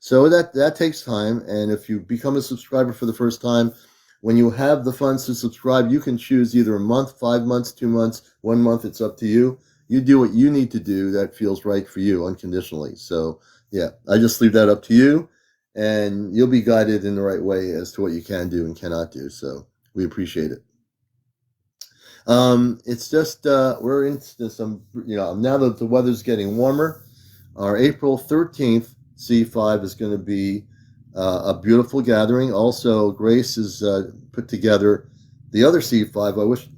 So that takes time. And if you become a subscriber for the first time, when you have the funds to subscribe, you can choose either a month, 5 months, 2 months, 1 month. It's up to you. You do what you need to do that feels right for you unconditionally. So yeah, I just leave that up to you, and you'll be guided in the right way as to what you can do and cannot do. So we appreciate it. It's just we're into some, now that the weather's getting warmer, our April 13th C5 is going to be a beautiful gathering. Also, Grace has put together the other C5. I wish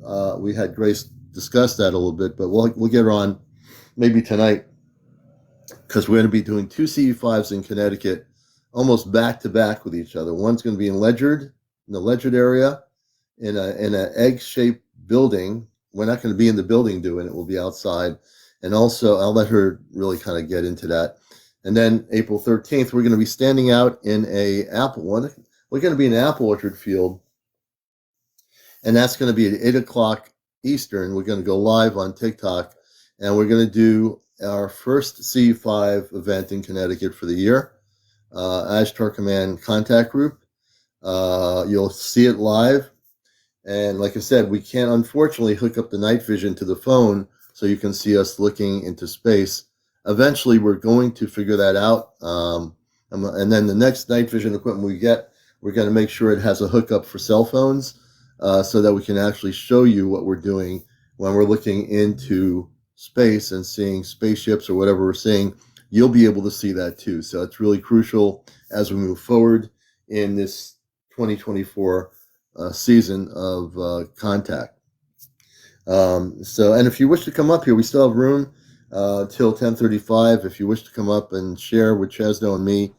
we had Grace discuss that a little bit, but we'll get her on maybe tonight, because we're going to be doing 2 C5s in Connecticut almost back to back with each other. One's going to be in the Ledyard area, in an egg-shaped building. We're not going to be in the building doing it. We'll be outside. And also, I'll let her really kind of get into that. And then April 13th, we're going to be standing out in we're going to be in an apple orchard field. And that's going to be at 8 o'clock Eastern. We're going to go live on TikTok. And we're going to do our first C5 event in Connecticut for the year. Ashtar Command Contact Group. You'll see it live. And like I said, we can't unfortunately hook up the night vision to the phone so you can see us looking into space. Eventually, we're going to figure that out. And then the next night vision equipment we get, we're going to make sure it has a hookup for cell phones so that we can actually show you what we're doing when we're looking into space and seeing spaceships or whatever we're seeing. You'll be able to see that too. So it's really crucial as we move forward in this 2024 season of contact. And if you wish to come up here, we still have room till 10:35. If you wish to come up and share with Chezno and me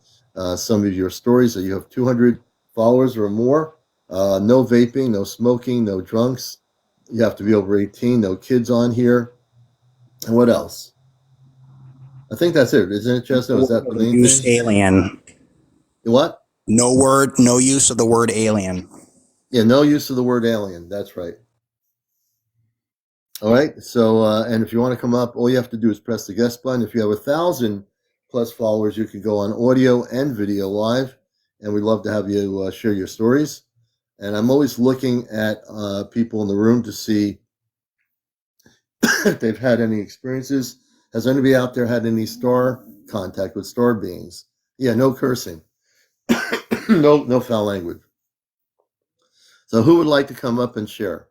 some of your stories, that you have 200 followers or more, no vaping, no smoking, no drunks. You have to be over 18, no kids on here. And what else? I think that's it, isn't it, Chezno? Is that the main Use thing? alien. What? No use of the word alien. Yeah, no use of the word alien. That's right. All right. So, and if you want to come up, all you have to do is press the guest button. If you have 1,000+ followers, you can go on audio and video live, and we'd love to have you share your stories. And I'm always looking at people in the room to see if they've had any experiences. Has anybody out there had any star contact with star beings? Yeah, no cursing, no foul language. So who would like to come up and share?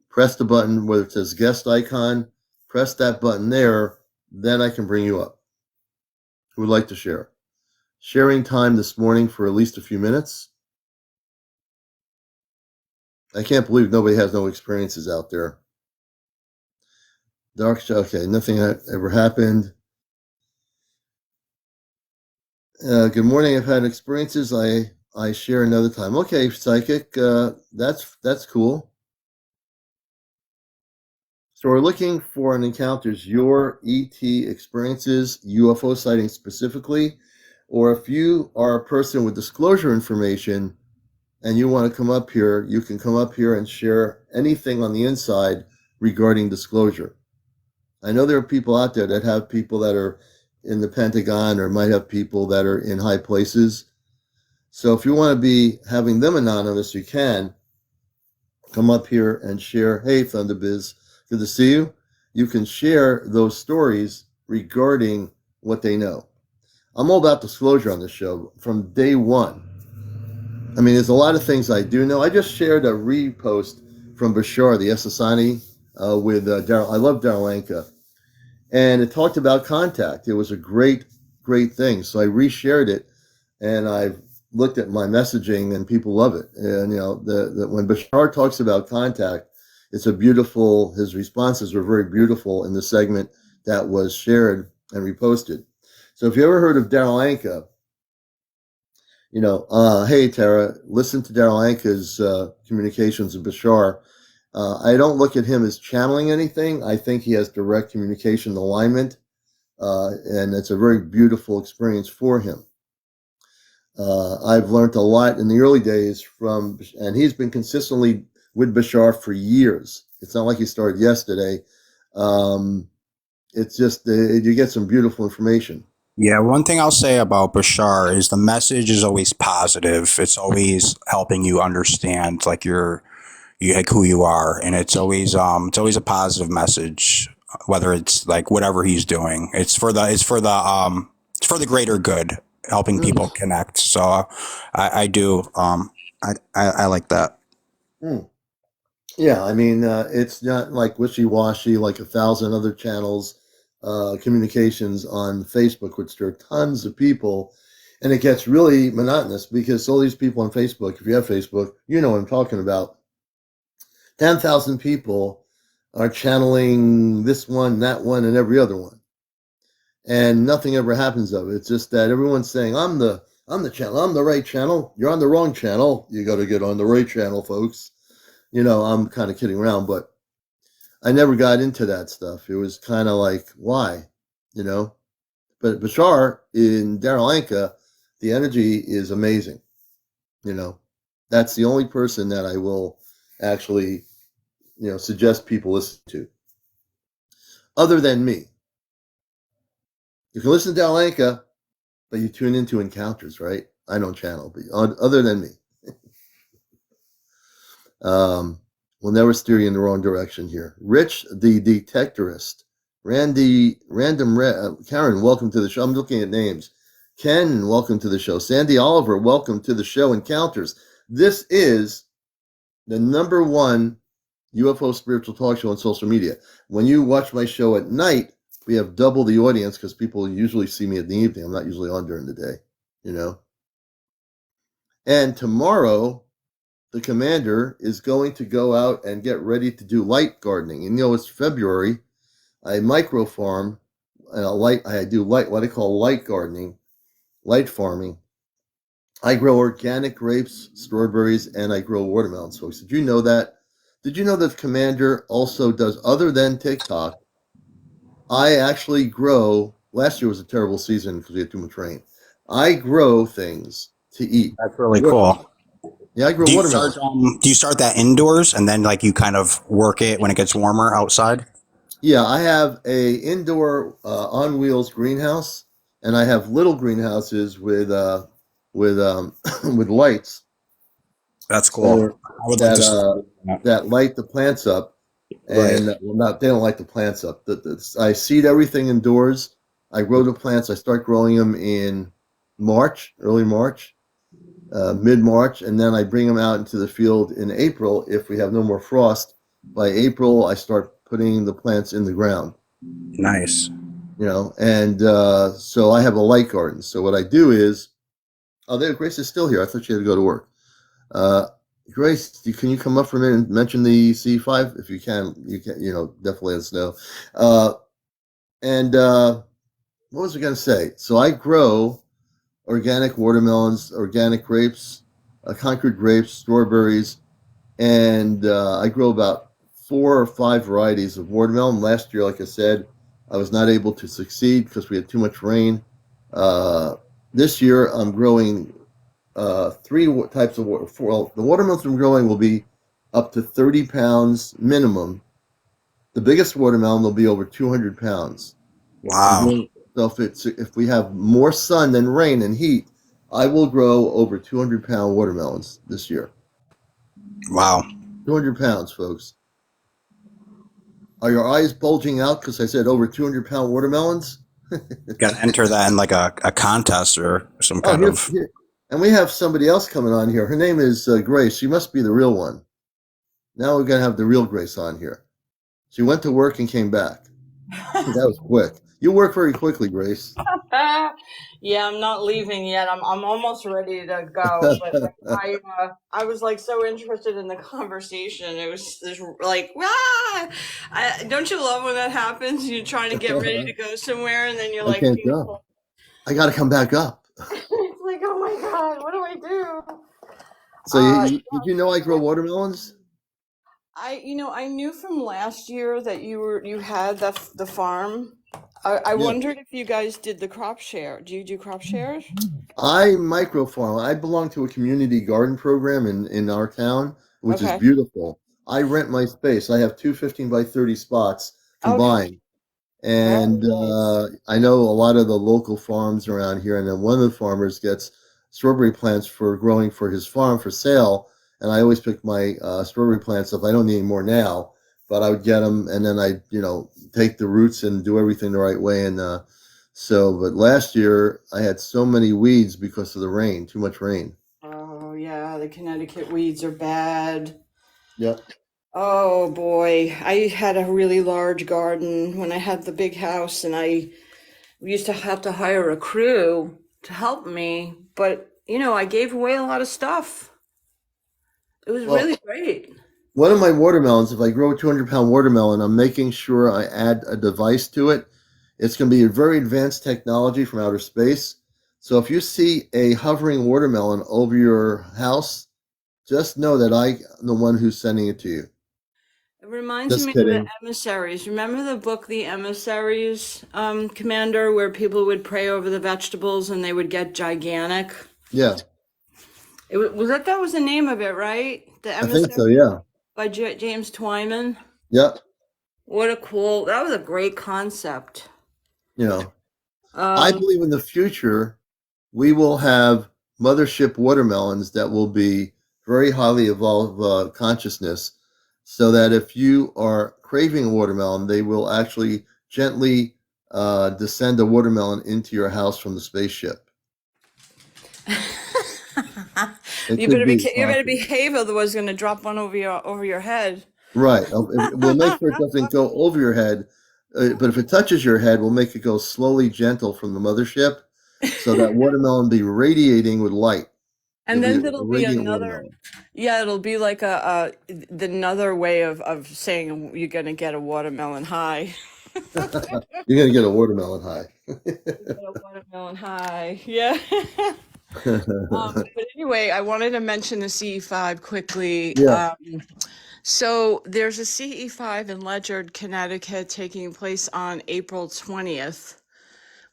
Press the button where it says guest icon. Press that button there, then I can bring you up. Who would like to share? Sharing time this morning for at least a few minutes. I can't believe nobody has no experiences out there. Dark, okay, nothing ever happened. Good morning. I've had experiences. I share another time. Okay, psychic. That's cool. So we're looking for an encounters your ET experiences, UFO sightings specifically, or if you are a person with disclosure information and you want to come up here, you can come up here and share anything on the inside regarding disclosure. I know there are people out there that have people that are in the Pentagon or might have people that are in high places. So if you want to be having them anonymous, you can come up here and share. Hey, Thunderbiz, good to see you. You can share those stories regarding what they know. I'm all about disclosure on this show from day one. I mean, there's a lot of things I do know. I just shared a repost from Bashar, the Essassani, with Daryl. I love Daryl Anka. And it talked about contact. It was a great thing. So I reshared it, and I've looked at my messaging, and people love it. And you know, when Bashar talks about contact, it's a beautiful. His responses were very beautiful in the segment that was shared and reposted. So if you ever heard of Daryl Anka, you know, hey Tara, listen to Daryl Anka's communications with Bashar. I don't look at him as channeling anything. I think he has direct communication alignment, and it's a very beautiful experience for him. I've learned a lot in the early days from, and he's been consistently with Bashar for years. It's not like he started yesterday. It's just you get some beautiful information. Yeah, one thing I'll say about Bashar is the message is always positive. It's always helping you understand like you like who you are, and it's always a positive message, whether it's like whatever he's doing. It's for the greater good, helping people connect. So I do I like that. Yeah, I mean, it's not like wishy-washy like 1,000 other channels, communications on Facebook, which there are tons of people, and it gets really monotonous because all these people on Facebook, if you have Facebook, you know what I'm talking about. 10,000 people are channeling this one, that one, and every other one, and nothing ever happens of it. It's just that everyone's saying, I'm the channel, I'm the right channel. You're on the wrong channel. You got to get on the right channel, folks. You know, I'm kind of kidding around, but I never got into that stuff. It was kind of like, why? You know? But Bashar in Daryl Anka, the energy is amazing. You know? That's the only person that I will actually, you know, suggest people listen to. Other than me. You can listen to Daryl Anka, but you tune into encounters, right? I don't channel, but other than me. We'll never steer you in the wrong direction here. Rich, the detectorist. Karen, welcome to the show. I'm looking at names. Ken, welcome to the show. Sandy Oliver, welcome to the show. Encounters. This is the #1 UFO spiritual talk show on social media. When you watch my show at night, we have double the audience because people usually see me in the evening. I'm not usually on during the day, you know. And tomorrow, the commander is going to go out and get ready to do light gardening. And you know, it's February. I micro farm, I do what I call light gardening, light farming. I grow organic grapes, strawberries, and I grow watermelons, folks. Did you know that? Did you know that the commander also does, other than TikTok, I actually grow, last year was a terrible season because we had too much rain. I grow things to eat. That's really cool. Yeah, I grow watermelon. Do you start that indoors and then like you kind of work it when it gets warmer outside? Yeah, I have a indoor on wheels greenhouse, and I have little greenhouses with with with lights That's cool. or I would like that to start that. that light the plants up. Right. And well, not they don't light the plants up. I seed everything indoors. I grow the plants. I start growing them in March, early March, mid March, and then I bring them out into the field in April if we have no more frost. By April, I start putting the plants in the ground. Nice. And so I have a light garden. So what I do is, oh, there, Grace is still here. I thought she had to go to work. Grace, can you come up for a minute and mention the C5 if you can? You can, definitely let us know. And what was I going to say? So I grow organic watermelons, organic grapes, Concord grapes, strawberries, and I grow about 4 or 5 varieties of watermelon. Last year, like I said, I was not able to succeed because we had too much rain. This year, I'm growing 3 types of water. Well, the watermelons I'm growing will be up to 30 pounds minimum. The biggest watermelon will be over 200 pounds. Wow. So if we have more sun than rain and heat, I will grow over 200-pound watermelons this year. Wow. 200 pounds, folks. Are your eyes bulging out because I said over 200-pound watermelons? Got to enter that in like a contest or some kind of. Here. And we have somebody else coming on here. Her name is Grace. She must be the real one. Now we're going to have the real Grace on here. She went to work and came back. That was quick. You work very quickly, Grace. Yeah, I'm not leaving yet. I'm almost ready to go, but I was like so interested in the conversation. It was just like, don't you love when that happens? You're trying to get ready to go somewhere, and then you're I like, can't go. I got to come back up. it's like, oh my God, what do I do? So did you know I grow watermelons? I knew from last year that you had the farm. I Yeah. wondered if you guys did the crop share. Do you do crop shares? I microfarm. I belong to a community garden program in our town, which is Okay. beautiful. I rent my space. I have two 15 by 30 spots combined. And I know a lot of the local farms around here, and then one of the farmers gets strawberry plants for growing for his farm for sale. And I always pick my strawberry plants up. I don't need any more now, but I would get them, and then I, take the roots and do everything the right way. And but last year I had so many weeds because of the rain, too much rain. Oh yeah, the Connecticut weeds are bad. Yep. Oh boy, I had a really large garden when I had the big house, and I used to have to hire a crew to help me, but I gave away a lot of stuff. It was really great. One of my watermelons, if I grow a 200-pound watermelon, I'm making sure I add a device to it. It's going to be a very advanced technology from outer space. So if you see a hovering watermelon over your house, just know that I'm the one who's sending it to you. It reminds Just me kidding. of the emissaries. Remember the book, The Emissaries, Commander, where people would pray over the vegetables and they would get gigantic? Yeah. That was the name of it, right? The I think so, Emissaries yeah. by James Twyman. Yep. That was a great concept. I believe in the future we will have mothership watermelons that will be very highly evolved consciousness, so that if you are craving a watermelon, they will actually gently descend a watermelon into your house from the spaceship. You better behave, otherwise it's going to drop one over your head. Right. We'll make sure it doesn't go over your head, but if it touches your head, we'll make it go slowly, gentle from the mothership, so that watermelon be radiating with light. And then it'll be another, it'll be like another way of saying you're going to get a watermelon high. You're going to get a watermelon high. A watermelon high, yeah. But anyway, I wanted to mention the CE5 quickly. Yeah. So there's a CE5 in Ledyard, Connecticut, taking place on April 20th,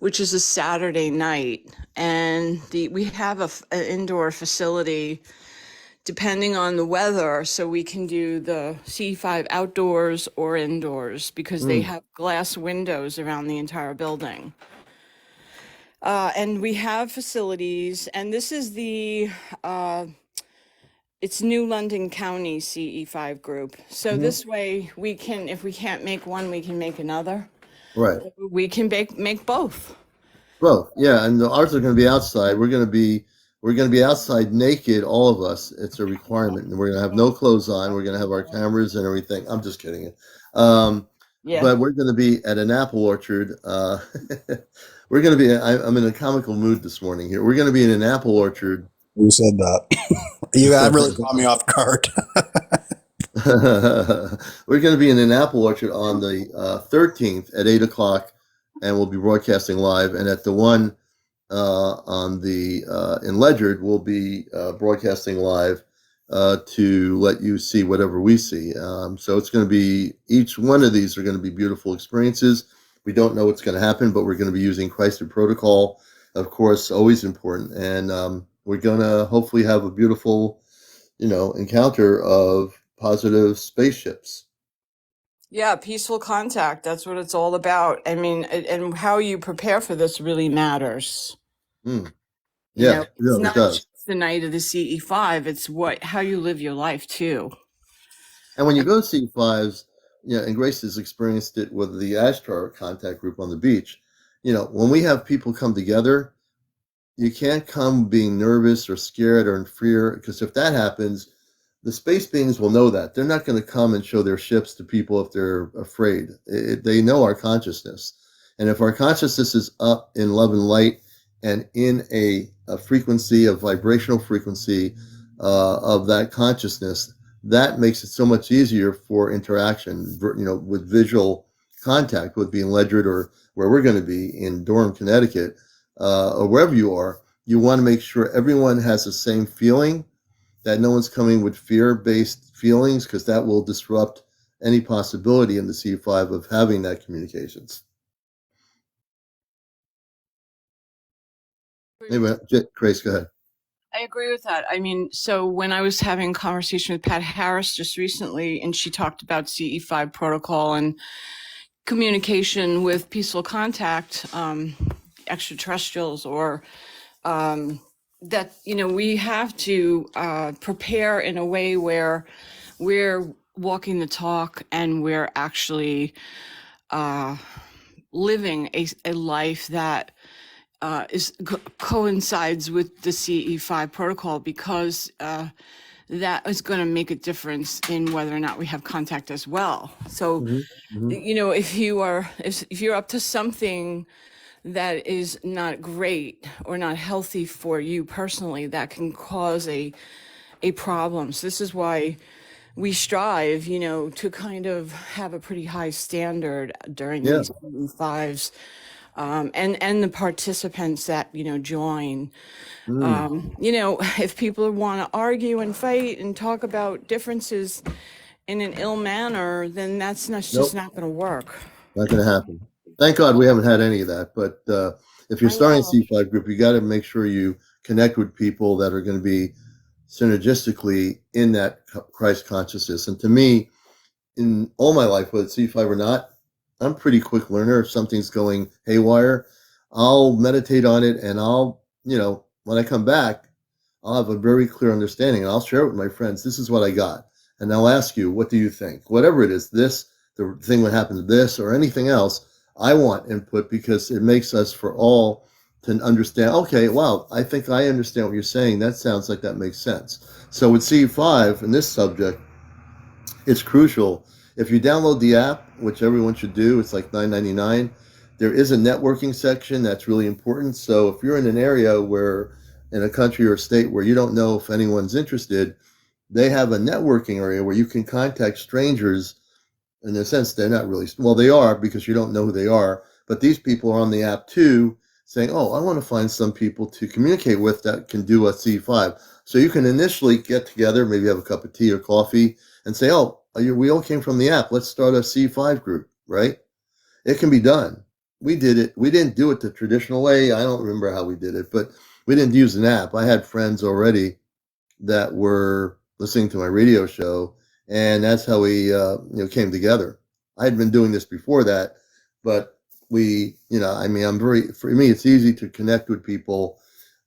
which is a Saturday night. And we have an indoor facility depending on the weather, so we can do the CE5 outdoors or indoors because they have glass windows around the entire building. And we have facilities, and this is it's New London County CE5 group. So this way we can, if we can't make one, we can make another. Right. We can make both. Both. Yeah, and ours are going to be outside. We're going to be outside naked, all of us. It's a requirement, and we're going to have no clothes on. We're going to have our cameras and everything. I'm just kidding. Yeah. But we're going to be at an apple orchard. We're going to be. I'm in a comical mood this morning here. We're going to be in an apple orchard. Who said that? That really caught me off guard. We're going to be in an apple orchard on the 13th at 8:00, and we'll be broadcasting live. And at the one on the in Ledyard, we'll be broadcasting live to let you see whatever we see. So it's going to be, each one of these are going to be beautiful experiences. We don't know what's going to happen, but we're going to be using Christ and protocol, of course, always important. And we're going to hopefully have a beautiful, encounter of positive spaceships. Yeah, peaceful contact. That's what it's all about. I mean, and how you prepare for this really matters. Yeah, It's it not does. just the night of the CE5, it's how you live your life too. And when you go to C5s, and Grace has experienced it with the Ashtar contact group on the beach, when we have people come together, you can't come being nervous or scared or in fear, because if that happens, the space beings will know that. They're not going to come and show their ships to people if they're afraid. They know our consciousness. And if our consciousness is up in love and light and in a frequency, a vibrational frequency of that consciousness, that makes it so much easier for interaction, with visual contact, with being Ledyard or where we're going to be in Durham, Connecticut, or wherever you are. You want to make sure everyone has the same feeling, that no one's coming with fear-based feelings, because that will disrupt any possibility in the C5 of having that communications. Anyway, Grace, go ahead. I agree with that. I mean, so when I was having a conversation with Pat Harris just recently, and she talked about CE5 protocol and communication with peaceful contact, extraterrestrials, or that, we have to prepare in a way where we're walking the talk and we're actually living a life that coincides with the CE5 protocol, because that is going to make a difference in whether or not we have contact as well. So, if you're up to something that is not great or not healthy for you personally, that can cause a problem. So this is why we strive, to kind of have a pretty high standard during these fives. And the participants that, join. If people want to argue and fight and talk about differences in an ill manner, then that's just not going to work. Not going to happen. Thank God we haven't had any of that. But if you're starting a C5 group, you got to make sure you connect with people that are going to be synergistically in that Christ consciousness. And to me, in all my life, whether it's C5 or not, I'm a pretty quick learner. If something's going haywire, I'll meditate on it, and I'll, when I come back, I'll have a very clear understanding, and I'll share it with my friends. This is what I got. And I'll ask you, what do you think? Whatever it is, the thing that happened to this or anything else, I want input, because it makes us for all to understand, okay, wow, I think I understand what you're saying. That sounds like that makes sense. So with C5 in this subject, it's crucial. If you download the app, which everyone should do, it's like $9.99. There is a networking section that's really important. So if you're in an area where, in a country or state where you don't know if anyone's interested, they have a networking area where you can contact strangers. In a sense, they're not really, well, they are, because you don't know who they are. But these people are on the app too, saying, oh, I want to find some people to communicate with that can do a C5. So you can initially get together, maybe have a cup of tea or coffee, and say, oh, we all came from the app. Let's start a C5 group, right? It can be done. We did it. We didn't do it the traditional way. I don't remember how we did it, but we didn't use an app. I had friends already that were listening to my radio show, and that's how we came together. I had been doing this before that, but we, I mean, for me, it's easy to connect with people,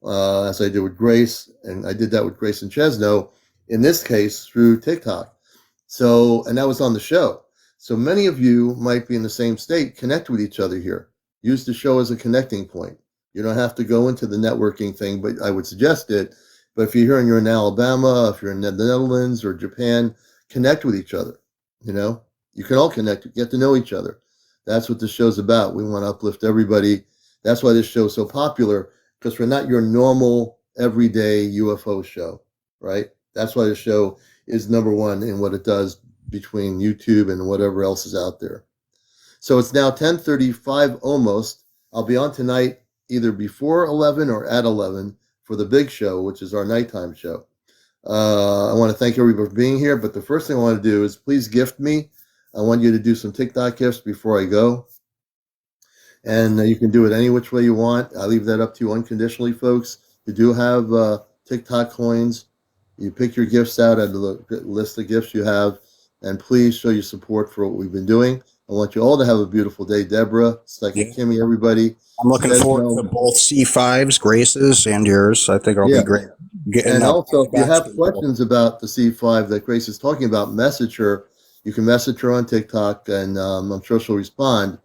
as I did with Grace, and I did that with Grace and Chezno, in this case through TikTok. So, and that was on the show. So many of you might be in the same state, connect with each other here. Use the show as a connecting point. You don't have to go into the networking thing, but I would suggest it. But if you're in Alabama, if you're in the Netherlands or Japan, connect with each other. You can all connect, get to know each other. That's what this show's about. We want to uplift everybody. That's why this show is so popular, because we're not your normal everyday UFO show, right? That's why the show is number one in what it does between YouTube and whatever else is out there. So it's now 10:35 almost. I'll be on tonight either before 11 or at 11 for the big show, which is our nighttime show. I want to thank everybody for being here, but the first thing I want to do is please gift me. I want you to do some TikTok gifts before I go. And you can do it any which way you want. I leave that up to you unconditionally, folks. You do have TikTok coins. You pick your gifts out of the list of gifts you have, and please show your support for what we've been doing. I want you all to have a beautiful day. Deborah, Psychic Kimmy, everybody. I'm looking forward to both C5s, Grace's and yours. I think it'll be great. And also, if you have questions about the C5 that Grace is talking about, message her. You can message her on TikTok, and I'm sure she'll respond.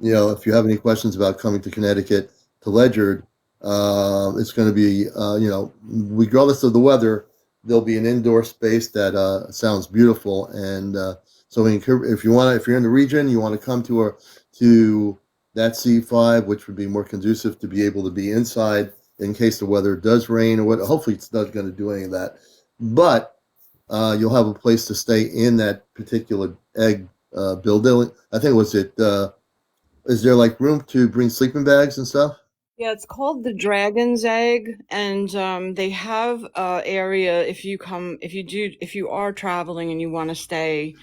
If you have any questions about coming to Connecticut to Ledyard, it's going to be, regardless of the weather, there'll be an indoor space that sounds beautiful. And so if you're in the region, you want to come to that C5, which would be more conducive to be able to be inside in case the weather does rain or what. Hopefully, it's not going to do any of that, but you'll have a place to stay in that particular egg building. I think is there like room to bring sleeping bags and stuff? Yeah, it's called the Dragon's Egg, and they have area. If you are traveling and you want to stay,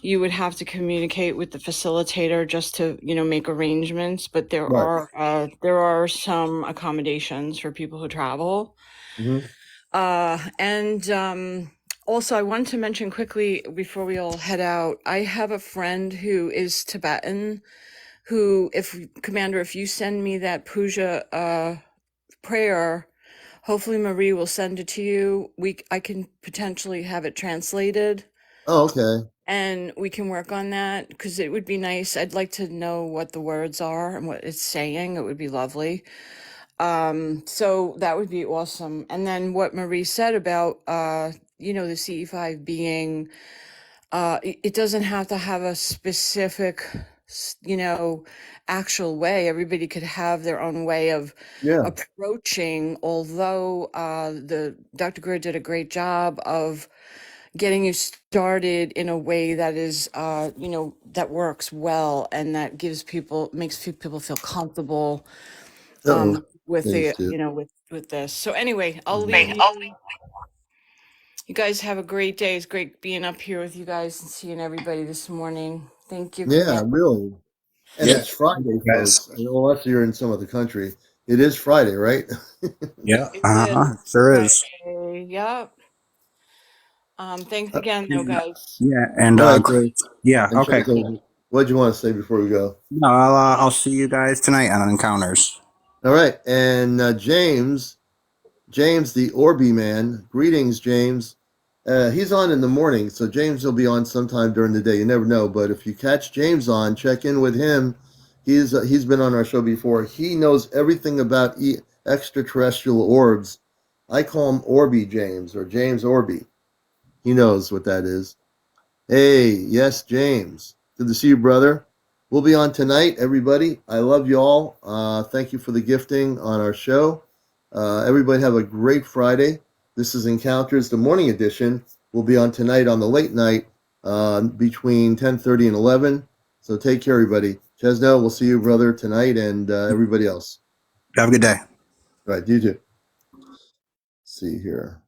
you would have to communicate with the facilitator just to make arrangements. But there are some accommodations for people who travel. Mm-hmm. And also, I wanted to mention quickly before we all head out, I have a friend who is Tibetan, who, Commander, if you send me that puja prayer, hopefully Marie will send it to you. I can potentially have it translated. Oh, okay. And we can work on that, because it would be nice. I'd like to know what the words are and what it's saying. It would be lovely. So that would be awesome. And then what Marie said about, the CE5 being, it doesn't have to have a specific, actual way. Everybody could have their own way of approaching, although the Dr. Greer did a great job of getting you started in a way that is, that works well, and that makes people feel comfortable with with this. So anyway, I'll leave you. You guys have a great day. It's great being up here with you guys and seeing everybody this morning. Thank you. Yeah, really. And it's Friday, folks. Unless you're in some other country, it is Friday, right? Yeah. Sure is. Yep. Thanks again, though, guys. Yeah, and yeah. And Okay. Chezno, what do you want to say before we go? No, I'll see you guys tonight on Encounters. All right, and James, the Orby man. Greetings, James. He's on in the morning, so James will be on sometime during the day. You never know, but if you catch James on, check in with him. He's been on our show before. He knows everything about extraterrestrial orbs. I call him Orby James, or James Orby. He knows what that is. Hey, yes, James. Good to see you, brother. We'll be on tonight, everybody. I love you all. Thank you for the gifting on our show. Everybody have a great Friday. This is Encounters, the morning edition. We'll be on tonight on the late night between 10:30 and 11. So take care, everybody. Chezno, we'll see you, brother, tonight, and everybody else. Have a good day. All right, you too. Let's see here.